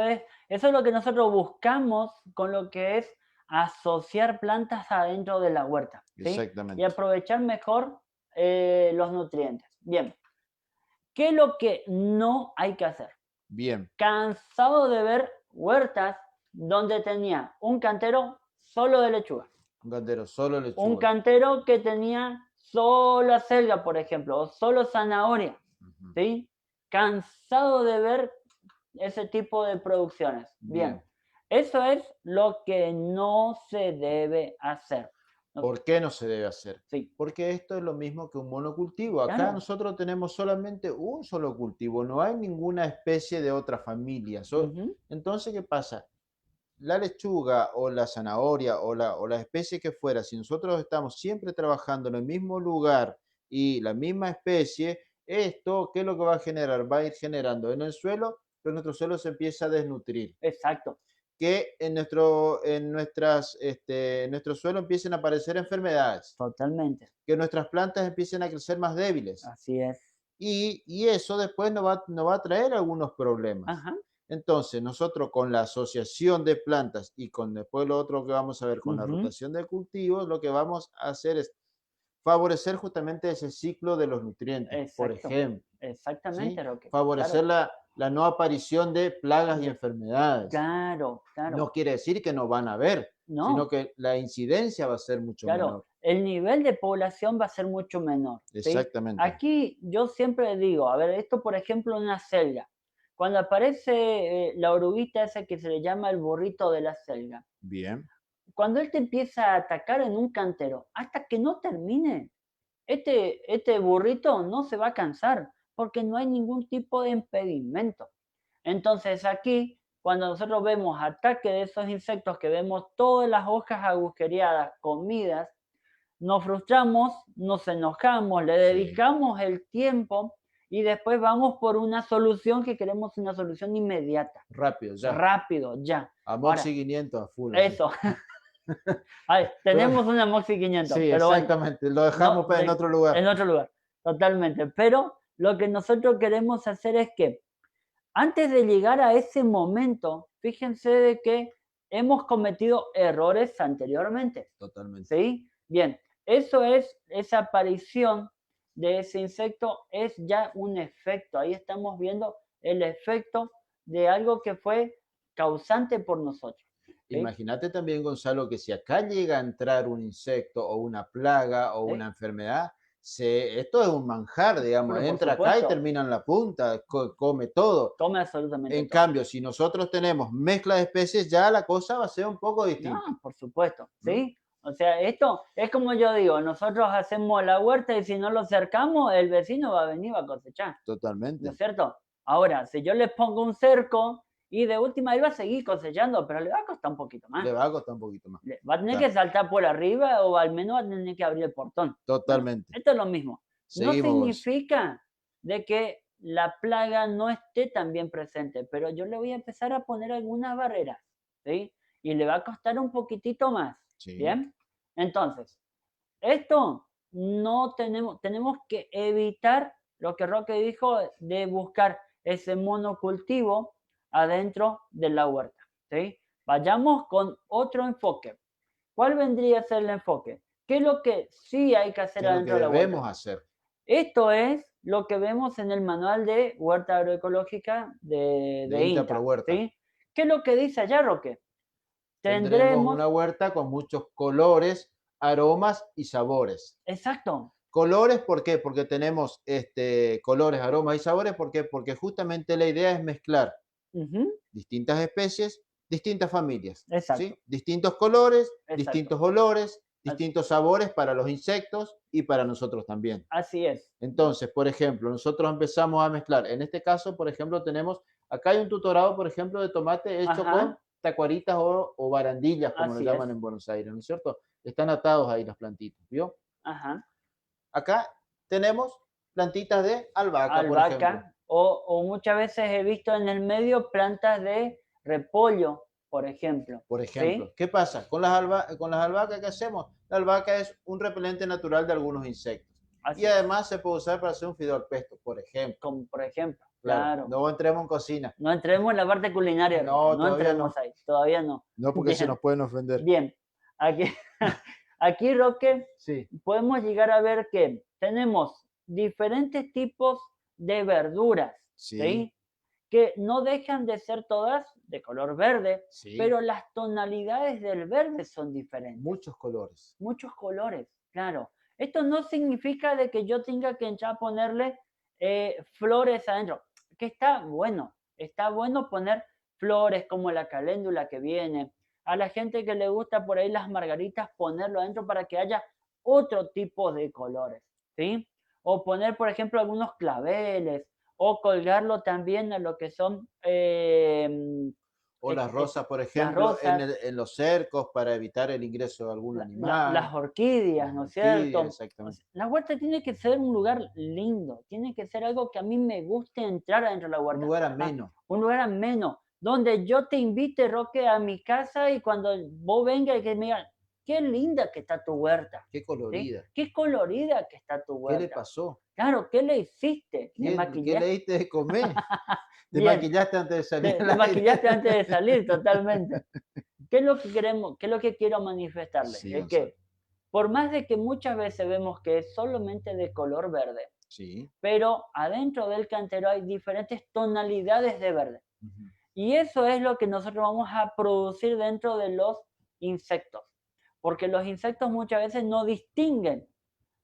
es lo que nosotros buscamos con lo que es asociar plantas adentro de la huerta, ¿sí? Y exactamente. aprovechar mejor los nutrientes. Bien, ¿qué es lo que no hay que hacer? Bien, Cansado de ver huertas donde tenía un cantero solo de lechuga, un cantero solo un lechuga. cantero que tenía solo acelga, por ejemplo, o solo zanahoria, Ujú. ¿sí? Cansado de ver ese tipo de producciones. Bien, Bien. eso es lo que no se debe hacer. No- ¿Por qué no se debe hacer? Sí, Porque esto es lo mismo que un monocultivo. Acá claro. nosotros tenemos solamente un solo cultivo, no hay ninguna especie de otra familia. Ujú, Entonces, ¿qué pasa? La lechuga o la zanahoria o la especie que fuera, si nosotros estamos siempre trabajando en el mismo lugar y la misma especie, esto, ¿qué es lo que va a generar? Va a ir generando en el suelo, que nuestro suelo se empieza a desnutrir, exacto, que en nuestro suelo empiecen a aparecer enfermedades, totalmente. que nuestras plantas empiecen a crecer más débiles. Así es. Y eso después nos va a traer algunos problemas. Ajá. Entonces, nosotros con la asociación de plantas y con después lo otro que vamos a ver con la Ujú, rotación de cultivos, lo que vamos a hacer es favorecer justamente ese ciclo de los nutrientes, por exacto. ejemplo, Exactamente, ¿sí? Roque. Favorecer Claro. la no aparición de plagas y De- enfermedades. claro, claro. No quiere decir que no van a haber, sino No, que la incidencia va a ser mucho claro, menor. el nivel de población va a ser mucho menor, ¿sí? Exactamente. Aquí yo siempre digo, a ver, esto por ejemplo en una selga, cuando aparece la oruguita esa que se le llama el burrito de la selga, Bien, cuando él te empieza a atacar en un cantero, hasta que no termine, este burrito no se va a cansar, porque no hay ningún tipo de impedimento. Entonces aquí, cuando nosotros vemos ataque de esos insectos, que vemos todas las hojas agujereadas, comidas, nos frustramos, nos enojamos, le sí, dedicamos el tiempo y después vamos por una solución que queremos una solución inmediata, rápido, ya. rápido, ya. Ahora, Amoxi 500 a full, así. eso. Ay, Pero, tenemos una Moxi 500, sí, pero bueno, exactamente, lo no, dejamos en otro lugar. en otro lugar, totalmente. Pero lo que nosotros queremos hacer es que antes de llegar a ese momento, fíjense de que hemos cometido errores anteriormente. Totalmente. ¿Sí? Bien, eso es, esa aparición de ese insecto es ya un efecto. Ahí estamos viendo el efecto de algo que fue causante por nosotros. ¿Sí? Imagínate también, Gonzalo, que si acá llega a entrar un insecto o una plaga o una ¿Sí? enfermedad, esto es un manjar, digamos, Pero por entra acá y supuesto, termina en la punta, come todo. come absolutamente En todo. cambio, si nosotros tenemos mezcla de especies, ya la cosa va a ser un poco No, distinta. por supuesto, ¿Mm? ¿sí? O sea, esto es como yo digo, nosotros hacemos la huerta y si no lo cercamos, el vecino va a venir y va a cosechar. ¿No Totalmente. es cierto? Ahora, si yo les pongo un cerco Y de última él va a seguir cosechando, pero le va a costar un poquito más. Le va a costar un poquito más. Va a tener Claro, que saltar por arriba o al menos va a tener que abrir el portón. Bueno, totalmente. esto es lo mismo. No Seguimos vos. significa de que la plaga no esté también presente, pero yo le voy a empezar a poner algunas barreras, ¿sí? Y le va a costar un poquitito más, Sí, ¿bien? Entonces, esto no tenemos que evitar lo que Roque dijo de buscar ese monocultivo adentro de la huerta, ¿sí? Vayamos con otro enfoque. ¿Cuál vendría a ser el enfoque? ¿Qué es lo que sí hay que hacer que es lo que adentro de la huerta? debemos hacer. Esto es lo que vemos en el manual de huerta agroecológica De INTA Pro INTA, Huerta. ¿sí? ¿Qué es lo que dice allá, Roque? Tendremos Tendremos, una huerta con muchos colores, aromas y sabores. exacto, Colores, ¿por qué? Porque tenemos colores, aromas y sabores. ¿Por qué? Porque justamente la idea es mezclar ujú, distintas especies, distintas familias, exacto, ¿sí? Distintos colores, exacto, distintos olores, así, distintos sabores para los insectos y para nosotros también. así es, Entonces, por ejemplo, nosotros empezamos a mezclar. En este caso, por ejemplo, acá hay un tutorado, por ejemplo, de tomate hecho con ajá, tacuaritas o barandillas, como lo así llaman es, en Buenos Aires, ¿no es cierto? Están atados ahí las plantitas, ¿vio? ajá, Acá tenemos plantitas de albahaca, por ejemplo. albahaca, o muchas veces he visto en el medio plantas de repollo, por ejemplo, Por ¿sí? ejemplo, ¿qué pasa? Con las albahacas, ¿qué hacemos? La albahaca es un repelente natural de algunos insectos. Y Así es, además se puede usar para hacer un fideo al pesto, por ejemplo. como por ejemplo, Claro, claro. no entremos en cocina. No entremos en la parte culinaria, Roque, No, no todavía entremos no. ahí, todavía no. No, porque se Bien, nos pueden ofender. bien. Aquí, aquí, Roque, Sí, podemos llegar a ver que tenemos diferentes tipos de verduras, sí, ¿sí? Que no dejan de ser todas de color verde, sí. pero las tonalidades del verde son diferentes. Muchos colores. Muchos colores, claro. Esto no significa de que yo tenga que ya ponerle flores adentro, que está bueno poner flores como la caléndula que viene. A la gente que le gusta por ahí las margaritas, ponerlo adentro para que haya otro tipo de colores, ¿sí? O poner, por ejemplo, algunos claveles, o colgarlo también a lo que son O las rosas, por las ejemplo, rosas, en los cercos para evitar el ingreso de algún animal. las orquídeas, Las ¿no es orquídeas, cierto? exactamente. La huerta tiene que ser un lugar lindo, tiene que ser algo que a mí me guste entrar adentro de la Un huerta. lugar Ah, ameno. un lugar ameno, donde yo te invite, Roque, a mi casa y cuando vos vengas y que me digas, qué linda que está tu huerta, Qué ¿sí? colorida. Qué colorida que está tu ¿Qué le huerta. pasó? Claro, ¿qué le hiciste? ¿Le ¿Qué le maquillaste? diste de comer? Te Bien, maquillaste antes de salir te al maquillaste aire. antes de salir totalmente. ¿Qué es lo que queremos? ¿Qué es lo que quiero manifestarles? Sí, Es Gonzalo. que por más de que muchas veces vemos que es solamente de color verde, Sí. pero adentro del cantero hay diferentes tonalidades de verde. Ujú. Y eso es lo que nosotros vamos a producir dentro de los insectos. Porque los insectos muchas veces no distinguen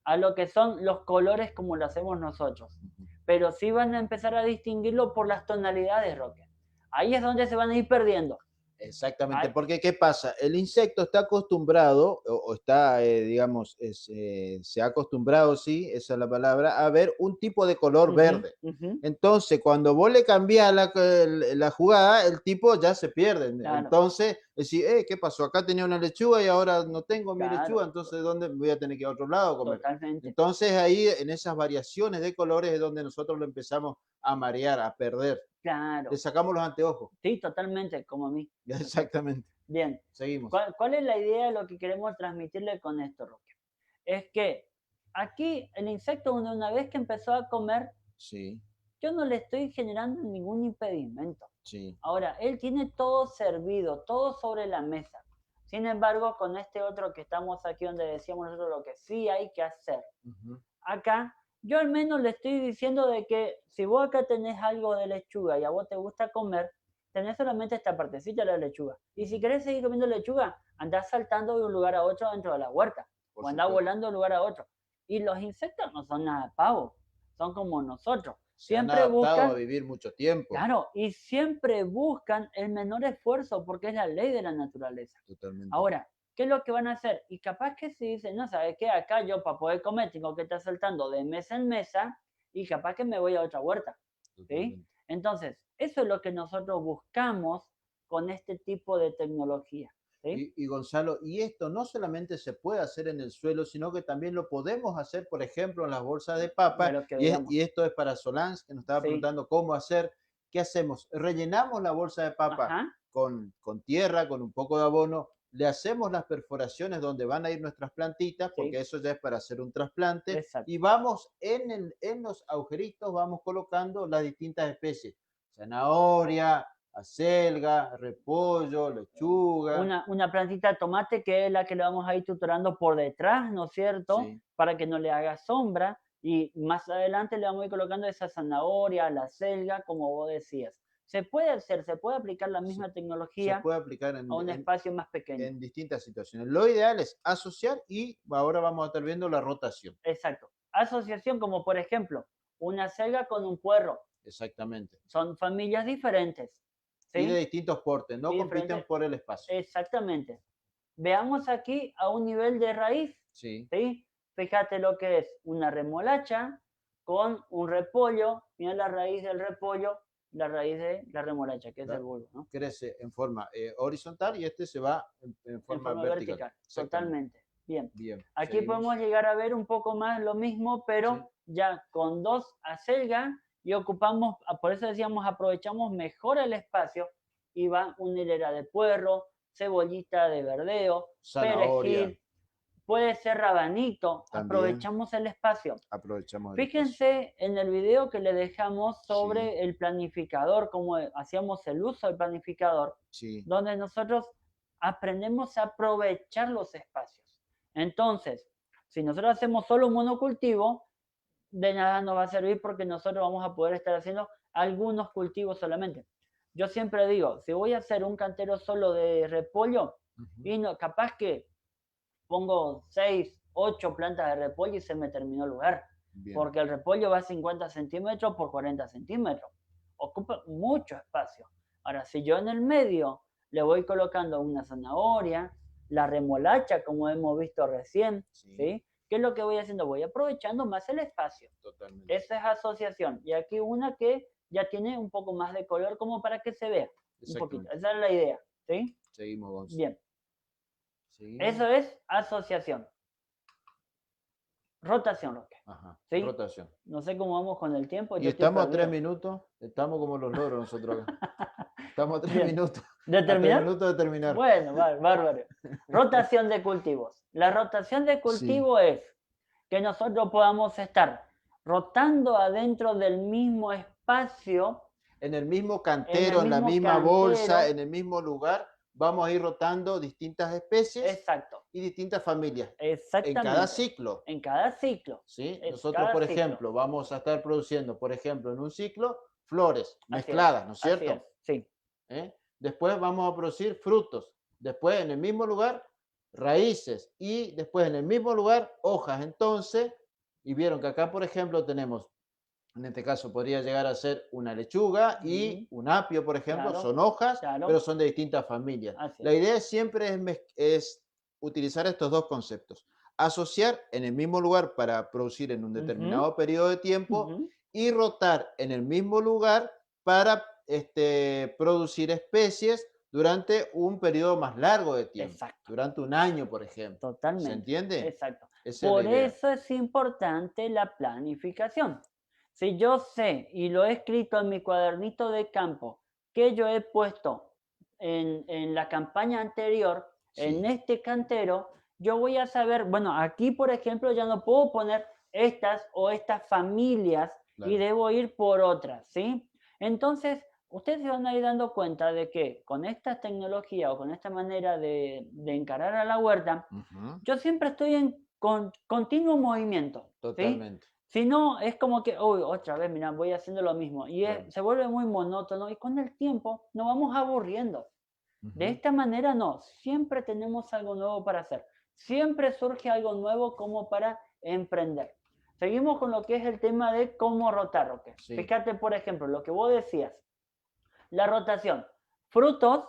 a lo que son los colores como lo hacemos nosotros. Ujú. Pero sí van a empezar a distinguirlo por las tonalidades, Roque. Ahí es donde se van a ir perdiendo. Exactamente, Ahí- porque ¿qué pasa? El insecto está acostumbrado, o está, digamos, se ha acostumbrado, sí, esa es la palabra, a ver un tipo de color Ujú, verde. ujú, Entonces, cuando vos le cambiás la jugada, el tipo ya se pierde. claro, Entonces, decís, ¿qué pasó? Acá tenía una lechuga y ahora no tengo mi lechuga, claro, entonces ¿dónde voy a tener que ir a otro lado a comer? totalmente. Entonces, ahí en esas variaciones de colores es donde nosotros lo empezamos a marear, a perder. Le Claro, sacamos los anteojos. sí, totalmente, como a mí. Exacto. Exactamente. Bien, Seguimos. ¿cuál es la idea de lo que queremos transmitirle con esto, Roque? Es que aquí el insecto, una vez que empezó a comer, Sí, yo no le estoy generando ningún impedimento. sí. Ahora, él tiene todo servido, todo sobre la mesa. Sin embargo, con este otro que estamos aquí donde decíamos nosotros lo que sí hay que hacer. Ujú. Acá, yo al menos le estoy diciendo de que si vos acá tenés algo de lechuga y a vos te gusta comer, tenés solamente esta partecita de la lechuga. Y si querés seguir comiendo lechuga, andás saltando de un lugar a otro dentro de la huerta. Por O andás supuesto. volando de un lugar a otro. Y los insectos no son nada pavos, son como nosotros. Se han Siempre adaptado a buscan, vivir mucho tiempo. claro, y siempre buscan el menor esfuerzo porque es la ley de la naturaleza. Totalmente. Ahora, ¿qué es lo que van a hacer? Y capaz que si dicen, no, ¿sabes qué? Acá yo para poder comer tengo que estar saltando de mesa en mesa y capaz que me voy a otra huerta, ¿sí? Totalmente. Entonces, eso es lo que nosotros buscamos con este tipo de tecnología. ¿Sí? Y Gonzalo, y esto no solamente se puede hacer en el suelo, sino que también lo podemos hacer, por ejemplo, en las bolsas de De papa, lo que y veíamos. esto es para Solange, que nos estaba Sí. preguntando cómo hacer. ¿Qué hacemos? Rellenamos la bolsa de papa Ajá. con tierra, con un poco de abono, le hacemos las perforaciones donde van a ir nuestras plantitas, porque Sí. eso ya es para hacer un trasplante, Exacto. y vamos en los agujeritos, vamos colocando las distintas especies. Zanahoria, acelga, repollo, lechuga. Una plantita de tomate que es la que le vamos a ir tutorando por detrás, ¿no es cierto? Sí, Para que no le haga sombra. Y más adelante le vamos a ir colocando esa zanahoria, la selga, como vos decías. Se puede hacer, se puede aplicar la se, misma se tecnología puede aplicar a un espacio más pequeño. en distintas situaciones. Lo ideal es asociar y ahora vamos a estar viendo la rotación. Exacto. Asociación como por ejemplo una selga con un puerro. Exactamente. Son familias diferentes. Y de ¿Sí? distintos portes, no Y compiten diferentes. por el espacio. Exactamente. Veamos aquí a un nivel de raíz. Sí, ¿Sí? Fíjate lo que es una remolacha con un repollo. Mira la raíz del repollo, la raíz de la remolacha, que es el bulbo, ¿no? crece en forma horizontal y este se va en En forma forma vertical. vertical, Exactamente. totalmente. Bien. Bien, Aquí podemos seguimos. llegar a ver un poco más lo mismo, Sí, pero ya con dos acelgas y ocupamos, por eso decíamos, aprovechamos mejor el espacio y va una hilera de puerro, cebollita de verdeo, zanahoria perejil, puede ser rabanito, también. aprovechamos el espacio. Aprovechamos el espacio. Fíjense en el video que le dejamos Sí, sobre el planificador, cómo hacíamos el uso del planificador, sí, donde nosotros aprendemos a aprovechar los espacios. Entonces, si nosotros hacemos solo un monocultivo, de nada nos va a servir porque nosotros vamos a poder estar haciendo algunos cultivos solamente. Yo siempre digo, si voy a hacer un cantero solo de repollo, y no, capaz que pongo 6, 8 plantas de repollo y se me terminó el lugar. bien. Porque el repollo va a 50 centímetros por 40 centímetros. Ocupa mucho espacio. Ahora, si yo en el medio le voy colocando una zanahoria, la remolacha, como hemos visto recién, Sí, ¿sí? ¿Qué es lo que voy haciendo? Voy aprovechando más el espacio. totalmente. Esa es asociación. Y aquí una que ya tiene un poco más de color como para que se vea un poquito. Exactamente. Esa es la idea, ¿sí? Seguimos, Gonz. Bien. Seguimos. Eso es asociación. Rotación, Roque. Ajá. ¿Sí? Rotación. No sé cómo vamos con el tiempo, Y yo estoy estamos a 3 perdido. minutos. Estamos como los loros nosotros acá. Estamos a 3 Bien. minutos. ¿De A 3 terminar? minutos de terminar. Bueno, bárbaro. Rotación de cultivos. La rotación de Sí. cultivo es que nosotros podamos estar rotando adentro del mismo espacio, En el mismo en el cantero, en la mismo misma bolsa, cantero. en el mismo lugar, vamos a ir rotando distintas especies Exacto, y distintas familias en cada exactamente. ciclo. En cada ciclo. ¿Sí? Es Nosotros, cada por ciclo. ejemplo, vamos a estar produciendo, por ejemplo, en un ciclo, flores Así es, mezcladas, ¿no es así es, cierto? sí. ¿Eh? Después vamos a producir frutos. Después, en el mismo lugar, raíces. Y después, en el mismo lugar, hojas. Entonces, y vieron que acá, por ejemplo, tenemos, en este caso, podría llegar a ser una lechuga y un apio, por ejemplo. Claro, Son hojas, pero claro, son de distintas familias. así La es. idea siempre es utilizar estos dos conceptos. Asociar en el mismo lugar para producir en un Ujú, determinado periodo de tiempo ujú. y rotar en el mismo lugar para producir especies durante un periodo más largo de tiempo, Exacto, durante un año, por ejemplo. ¿Se totalmente, entiende? exacto. Esa es la Por idea. eso es importante la planificación. Si yo sé y lo he escrito en mi cuadernito de campo que yo he puesto en la campaña anterior, en Sí, este cantero, yo voy a saber, bueno, aquí por ejemplo ya no puedo poner estas o estas familias y claro. debo ir por otras, ¿sí? Entonces, ustedes se van a ir dando cuenta de que con esta tecnología o con esta manera de encarar a la huerta, Ujú, yo siempre estoy en continuo movimiento, ¿sí? totalmente. Si no, es como que, uy, otra vez, mira, voy haciendo lo mismo. Y Claro. se vuelve muy monótono y con el tiempo nos vamos aburriendo. De Ujú, esta manera no, siempre tenemos algo nuevo para hacer. Siempre surge algo nuevo como para emprender. Seguimos con lo que es el tema de cómo rotar, Roque. sí, Fíjate, por ejemplo, lo que vos decías, la rotación. Frutos,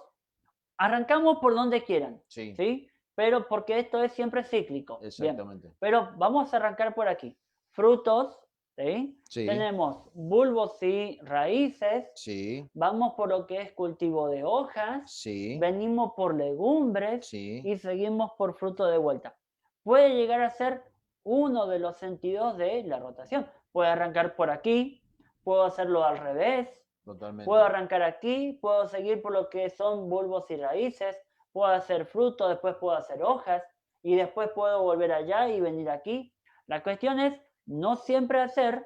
arrancamos por donde quieran, sí, ¿sí? Pero porque esto es siempre cíclico. Bien, exactamente. pero vamos a arrancar por aquí. Frutos, ¿sí? Sí, Tenemos bulbos y raíces, sí, vamos por lo que es cultivo de hojas, sí, venimos por legumbres sí, y seguimos por fruto de vuelta. Puede llegar a ser uno de los sentidos de la rotación. Puedo arrancar por aquí, puedo hacerlo al revés, puedo totalmente. arrancar aquí, puedo seguir por lo que son bulbos y raíces, puedo hacer fruto, después puedo hacer hojas y después puedo volver allá y venir aquí. La cuestión es no siempre hacer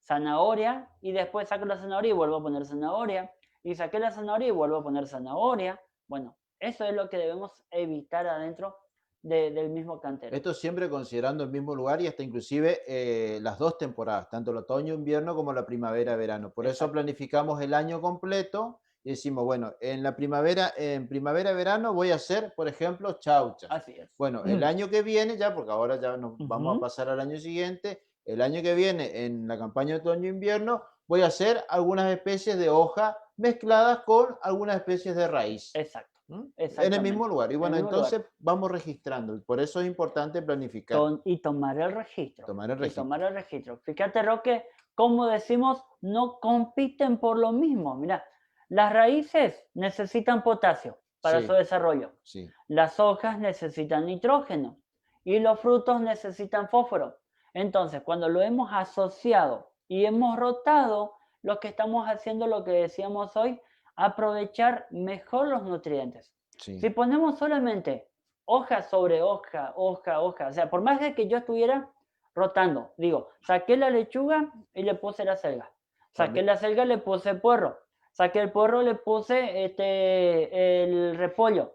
zanahoria y después saco la zanahoria y vuelvo a poner zanahoria y saqué la zanahoria y vuelvo a poner zanahoria. Bueno, eso es lo que debemos evitar adentro del mismo cantero. Esto siempre considerando el mismo lugar y hasta inclusive las dos temporadas, tanto el otoño-invierno como la primavera-verano. Por eso Exacto. planificamos el año completo y decimos, bueno, en la primavera, en primavera-verano voy a hacer, por ejemplo, chauchas. Así es. Bueno, el año que viene ya, porque ahora ya nos vamos a Ujú. pasar al año siguiente, el año que viene en la campaña otoño-invierno voy a hacer algunas especies de hoja mezcladas con algunas especies de raíz. Exacto. ¿Mm? En el mismo Exactamente. lugar. Y En el bueno, mismo lugar. entonces vamos registrando. Y por eso es importante planificar, Y tomar el registro. tomar el Y tomar registro. el registro. Fíjate, Roque, como decimos, no compiten por lo mismo. Mira, las raíces necesitan potasio para su Sí, desarrollo. sí, Las hojas necesitan nitrógeno y los frutos necesitan fósforo. Entonces, cuando lo hemos asociado y hemos rotado, lo que estamos haciendo, lo que decíamos hoy, aprovechar mejor los nutrientes. sí. Si ponemos solamente hoja sobre hoja, hoja, hoja, o sea, por más de que yo estuviera rotando, digo, saqué la lechuga y le puse la selga, saqué También, la selga y le puse puerro, saqué el puerro y le puse el repollo,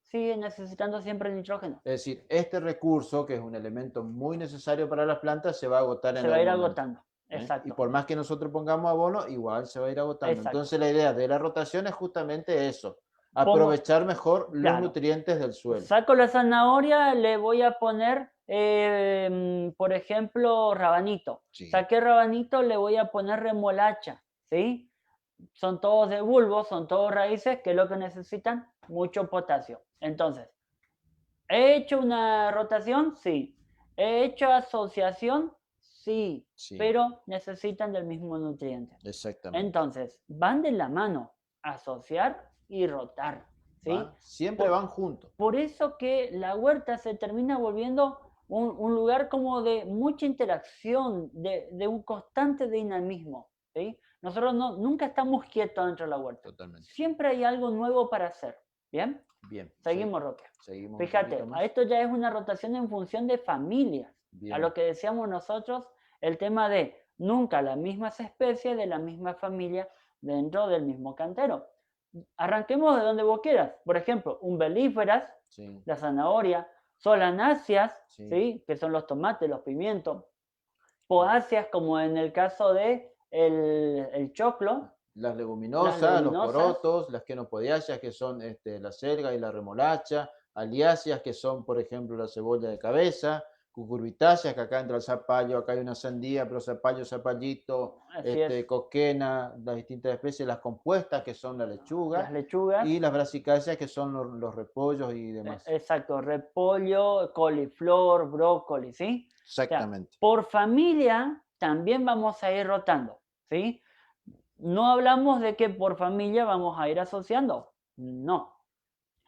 sigue necesitando siempre nitrógeno. es decir, este recurso, que es un elemento muy necesario para las plantas, se va a agotar en Se va a algún ir momento. agotando. Y Exacto, por más que nosotros pongamos abono, igual se va a ir agotando. exacto. Entonces la idea de la rotación es justamente eso, Pongo, aprovechar mejor los claro, nutrientes del suelo. saco la zanahoria, le voy a poner, por ejemplo, rabanito. Sí, Saqué rabanito, le voy a poner remolacha, ¿sí? Son todos de bulbo, son todos raíces, que es lo que necesitan mucho potasio. Entonces, ¿he hecho una rotación? Sí. ¿He hecho asociación? Sí, sí, pero necesitan del mismo nutriente. exactamente. Entonces, van de la mano, asociar y rotar, ¿sí? Siempre Por, van juntos. por eso que la huerta se termina volviendo un lugar como de mucha interacción, de un constante dinamismo, ¿sí? Nosotros nunca estamos quietos dentro de la huerta. Totalmente. Siempre hay algo nuevo para hacer. ¿Bien? Bien, Seguimos, Roque. seguimos un poquito Fíjate, a más. esto ya es una rotación en función de familias. A Bien, lo que decíamos nosotros, el tema de nunca las mismas especies de la misma familia dentro del mismo cantero. Arranquemos de donde vos quieras. Por ejemplo, umbelíferas, sí, la zanahoria, solanáceas, sí. ¿sí? Que son los tomates, los pimientos, poáceas, como en el caso de el choclo, Las las leguminosas, los leguminosas, porotos, las quenopodiáceas, que son la selga y la remolacha, aliáceas, que son, por ejemplo, la cebolla de cabeza, cucurbitáceas, que acá entra el zapallo, acá hay una sandía, pero zapallo, zapallito, así es, coquena, las distintas especies, las compuestas, que son la las lechuga, lechugas, y las brasicáceas, que son los repollos y demás. exacto, repollo, coliflor, brócoli, ¿sí? O sea, Exactamente. por familia también vamos a ir rotando, ¿sí? No hablamos de que por familia vamos a ir asociando, no,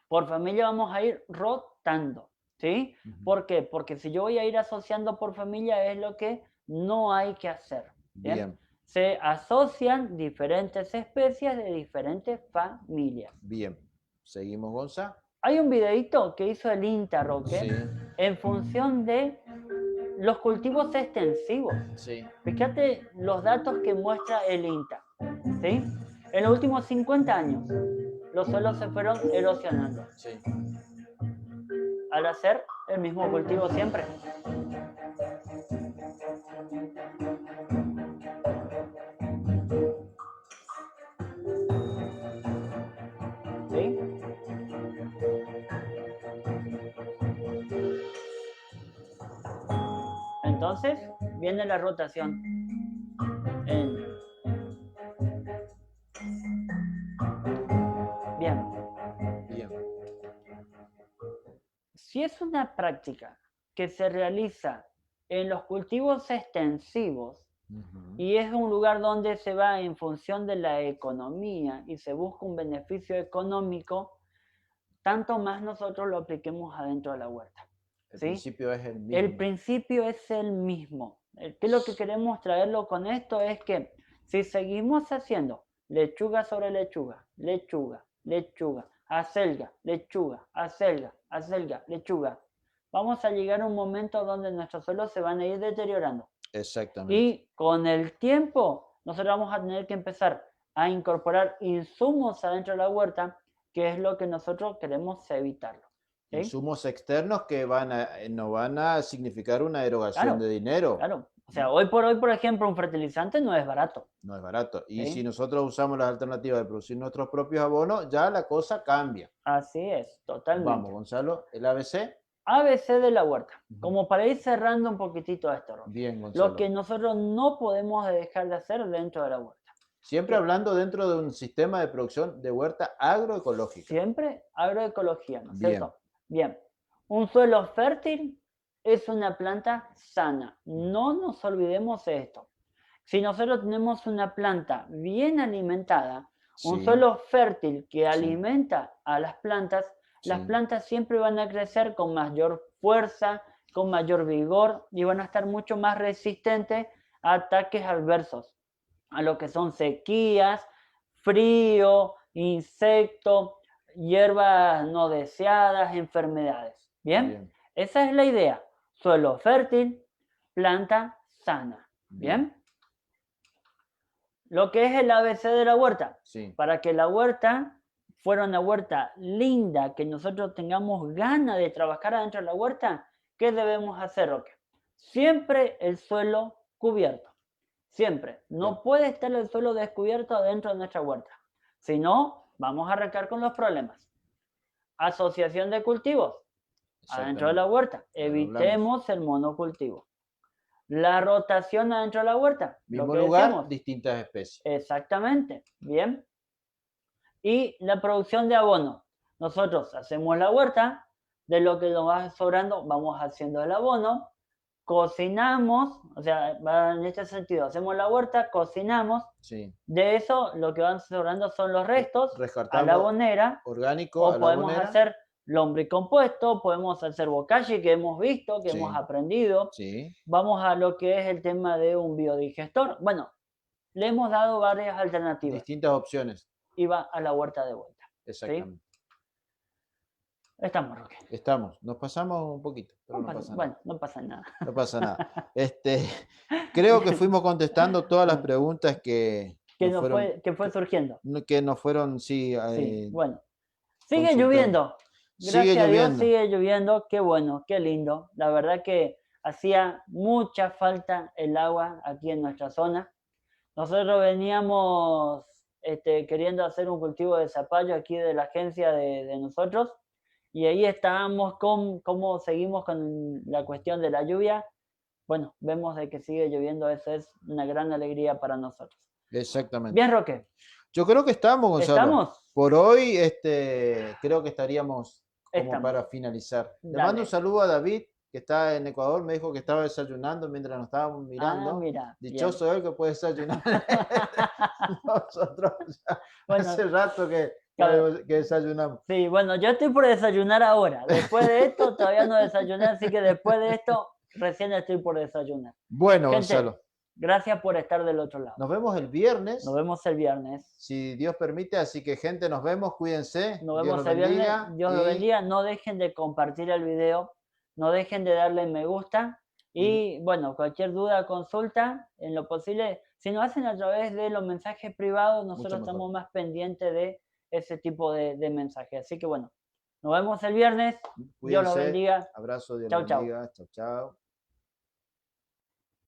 por familia vamos a ir rotando, ¿sí? Ujú. ¿Por qué? Porque si yo voy a ir asociando por familia es lo que no hay que hacer, ¿bien? Bien, Se asocian diferentes especies de diferentes familias. bien. Seguimos, Gonza. Hay un videito que hizo el INTA, Roque, Sí, en función de los cultivos extensivos. sí, Fíjate los datos que muestra el INTA, ¿sí? En los últimos 50 años, los suelos se fueron erosionando sí. al hacer el mismo cultivo siempre, ¿sí? Entonces, viene la rotación. En... Bien, Bien. si es una práctica que se realiza en los cultivos extensivos, Ujú. Y es un lugar donde se va en función de la economía y se busca un beneficio económico, tanto más nosotros lo apliquemos adentro de la huerta. El ¿Sí? principio es el El mismo. principio es el mismo. ¿Qué es lo que queremos traerlo con esto? Es que si seguimos haciendo lechuga sobre lechuga, lechuga, lechuga, acelga, lechuga, acelga, acelga, lechuga, vamos a llegar a un momento donde nuestros suelos se van a ir deteriorando. Exactamente. Y con el tiempo, nosotros vamos a tener que empezar a incorporar insumos adentro de la huerta, que es lo que nosotros queremos evitarlo. ¿Sí? Insumos externos que no van a significar una erogación Claro, de dinero. claro. O sea, hoy por hoy, por ejemplo, un fertilizante no es barato. No es barato. Y si ¿Sí? nosotros usamos las alternativas de producir nuestros propios abonos, ya la cosa cambia. Así es, Vamos, totalmente. Gonzalo, el ABC. ABC de la huerta. Ujú. Como para ir cerrando un poquitito esto, Roque. Bien, Lo que Gonzalo. nosotros no podemos dejar de hacer dentro de la huerta. Siempre Que hablando dentro de un sistema de producción de huerta agroecológica. siempre agroecología, ¿no es Bien. cierto? Bien. Un suelo fértil es una planta sana. No nos olvidemos de esto. Si nosotros tenemos una planta bien alimentada, un Sí, suelo fértil que sí, alimenta a las sí. plantas siempre van a crecer con mayor fuerza, con mayor vigor y van a estar mucho más resistentes a ataques adversos, a lo que son sequías, frío, insectos, hierbas no deseadas, enfermedades. Bien, Bien, esa es la idea. Suelo fértil, planta sana. bien. Bien, lo que es el ABC de la huerta. Sí, Para que la huerta fuera una huerta linda, que nosotros tengamos ganas de trabajar adentro de la huerta, ¿qué debemos hacer, Roque? Siempre el suelo cubierto. Siempre. bien. No puede estar el suelo descubierto dentro de nuestra huerta. Si no, vamos a arrancar con los problemas. Asociación de cultivos adentro de la Exactamente. huerta. Ya lo hablamos. Evitemos el monocultivo. La rotación adentro de la huerta, lo Mismo que lugar, decíamos. distintas especies. Exactamente. Bien. Y la producción de abono. Nosotros hacemos la huerta, de lo que nos va sobrando vamos haciendo el abono, cocinamos, o sea, en este sentido, hacemos la huerta, cocinamos, Sí. de eso lo que van sobrando son los restos a la Rescartamos abonera, orgánico a o la podemos abonera. hacer lombricompuesto, podemos hacer bocashi que hemos visto, que hemos Sí, aprendido, sí. vamos a lo que es el tema de un biodigestor. Bueno, le hemos dado varias alternativas Distintas opciones. y va a la huerta de vuelta. ¿Sí? Exactamente. Estamos, Roque. Estamos. Nos pasamos un poquito, pero No no pasa, pasa nada. bueno, no pasa nada. No pasa nada. Este, creo que fuimos contestando todas las preguntas que que, nos fueron, que fue surgiendo. que nos fueron, sí, Sí, bueno. Sigue consultando. lloviendo. Sigue Gracias a Dios lloviendo. sigue lloviendo. Qué bueno, qué lindo. La verdad que hacía mucha falta el agua aquí en nuestra zona. Nosotros veníamos queriendo hacer un cultivo de zapallo aquí de la agencia de nosotros y ahí estábamos con cómo seguimos con la cuestión de la lluvia. Bueno, vemos de que sigue lloviendo, eso es una gran alegría para nosotros. Exactamente. Bien, Roque, Yo creo que estamos, Gonzalo. ¿estamos? Por hoy, creo que estaríamos como Estamos. para finalizar. Le mando un Dale. saludo a David, que está en Ecuador. Me dijo que estaba desayunando mientras nos estábamos Ah, mirando. mira, bien. Dichoso él que puede desayunar. Nosotros ya Bueno, hace rato que, claro, que desayunamos. sí, bueno, yo estoy por desayunar ahora. Después de esto todavía no desayuné, así que después de esto recién estoy por desayunar. Bueno, Gente, Gonzalo, gracias por estar del otro lado. nos vemos el viernes, Nos vemos el viernes. si Dios permite. Así que, gente, nos vemos. Cuídense. Nos Dios vemos los el viernes. bendiga. Dios lo Y, bendiga. No dejen de compartir el video. No dejen de darle me gusta. y Y bueno, cualquier duda, consulta, en lo posible, si nos hacen a través de los mensajes privados, mucho nosotros mejor. estamos más pendientes de ese tipo de mensajes. Así que bueno, nos vemos el viernes. Dios los Cuídense. bendiga. Abrazo. Dios Chau, los chau. bendiga. Chao, chao.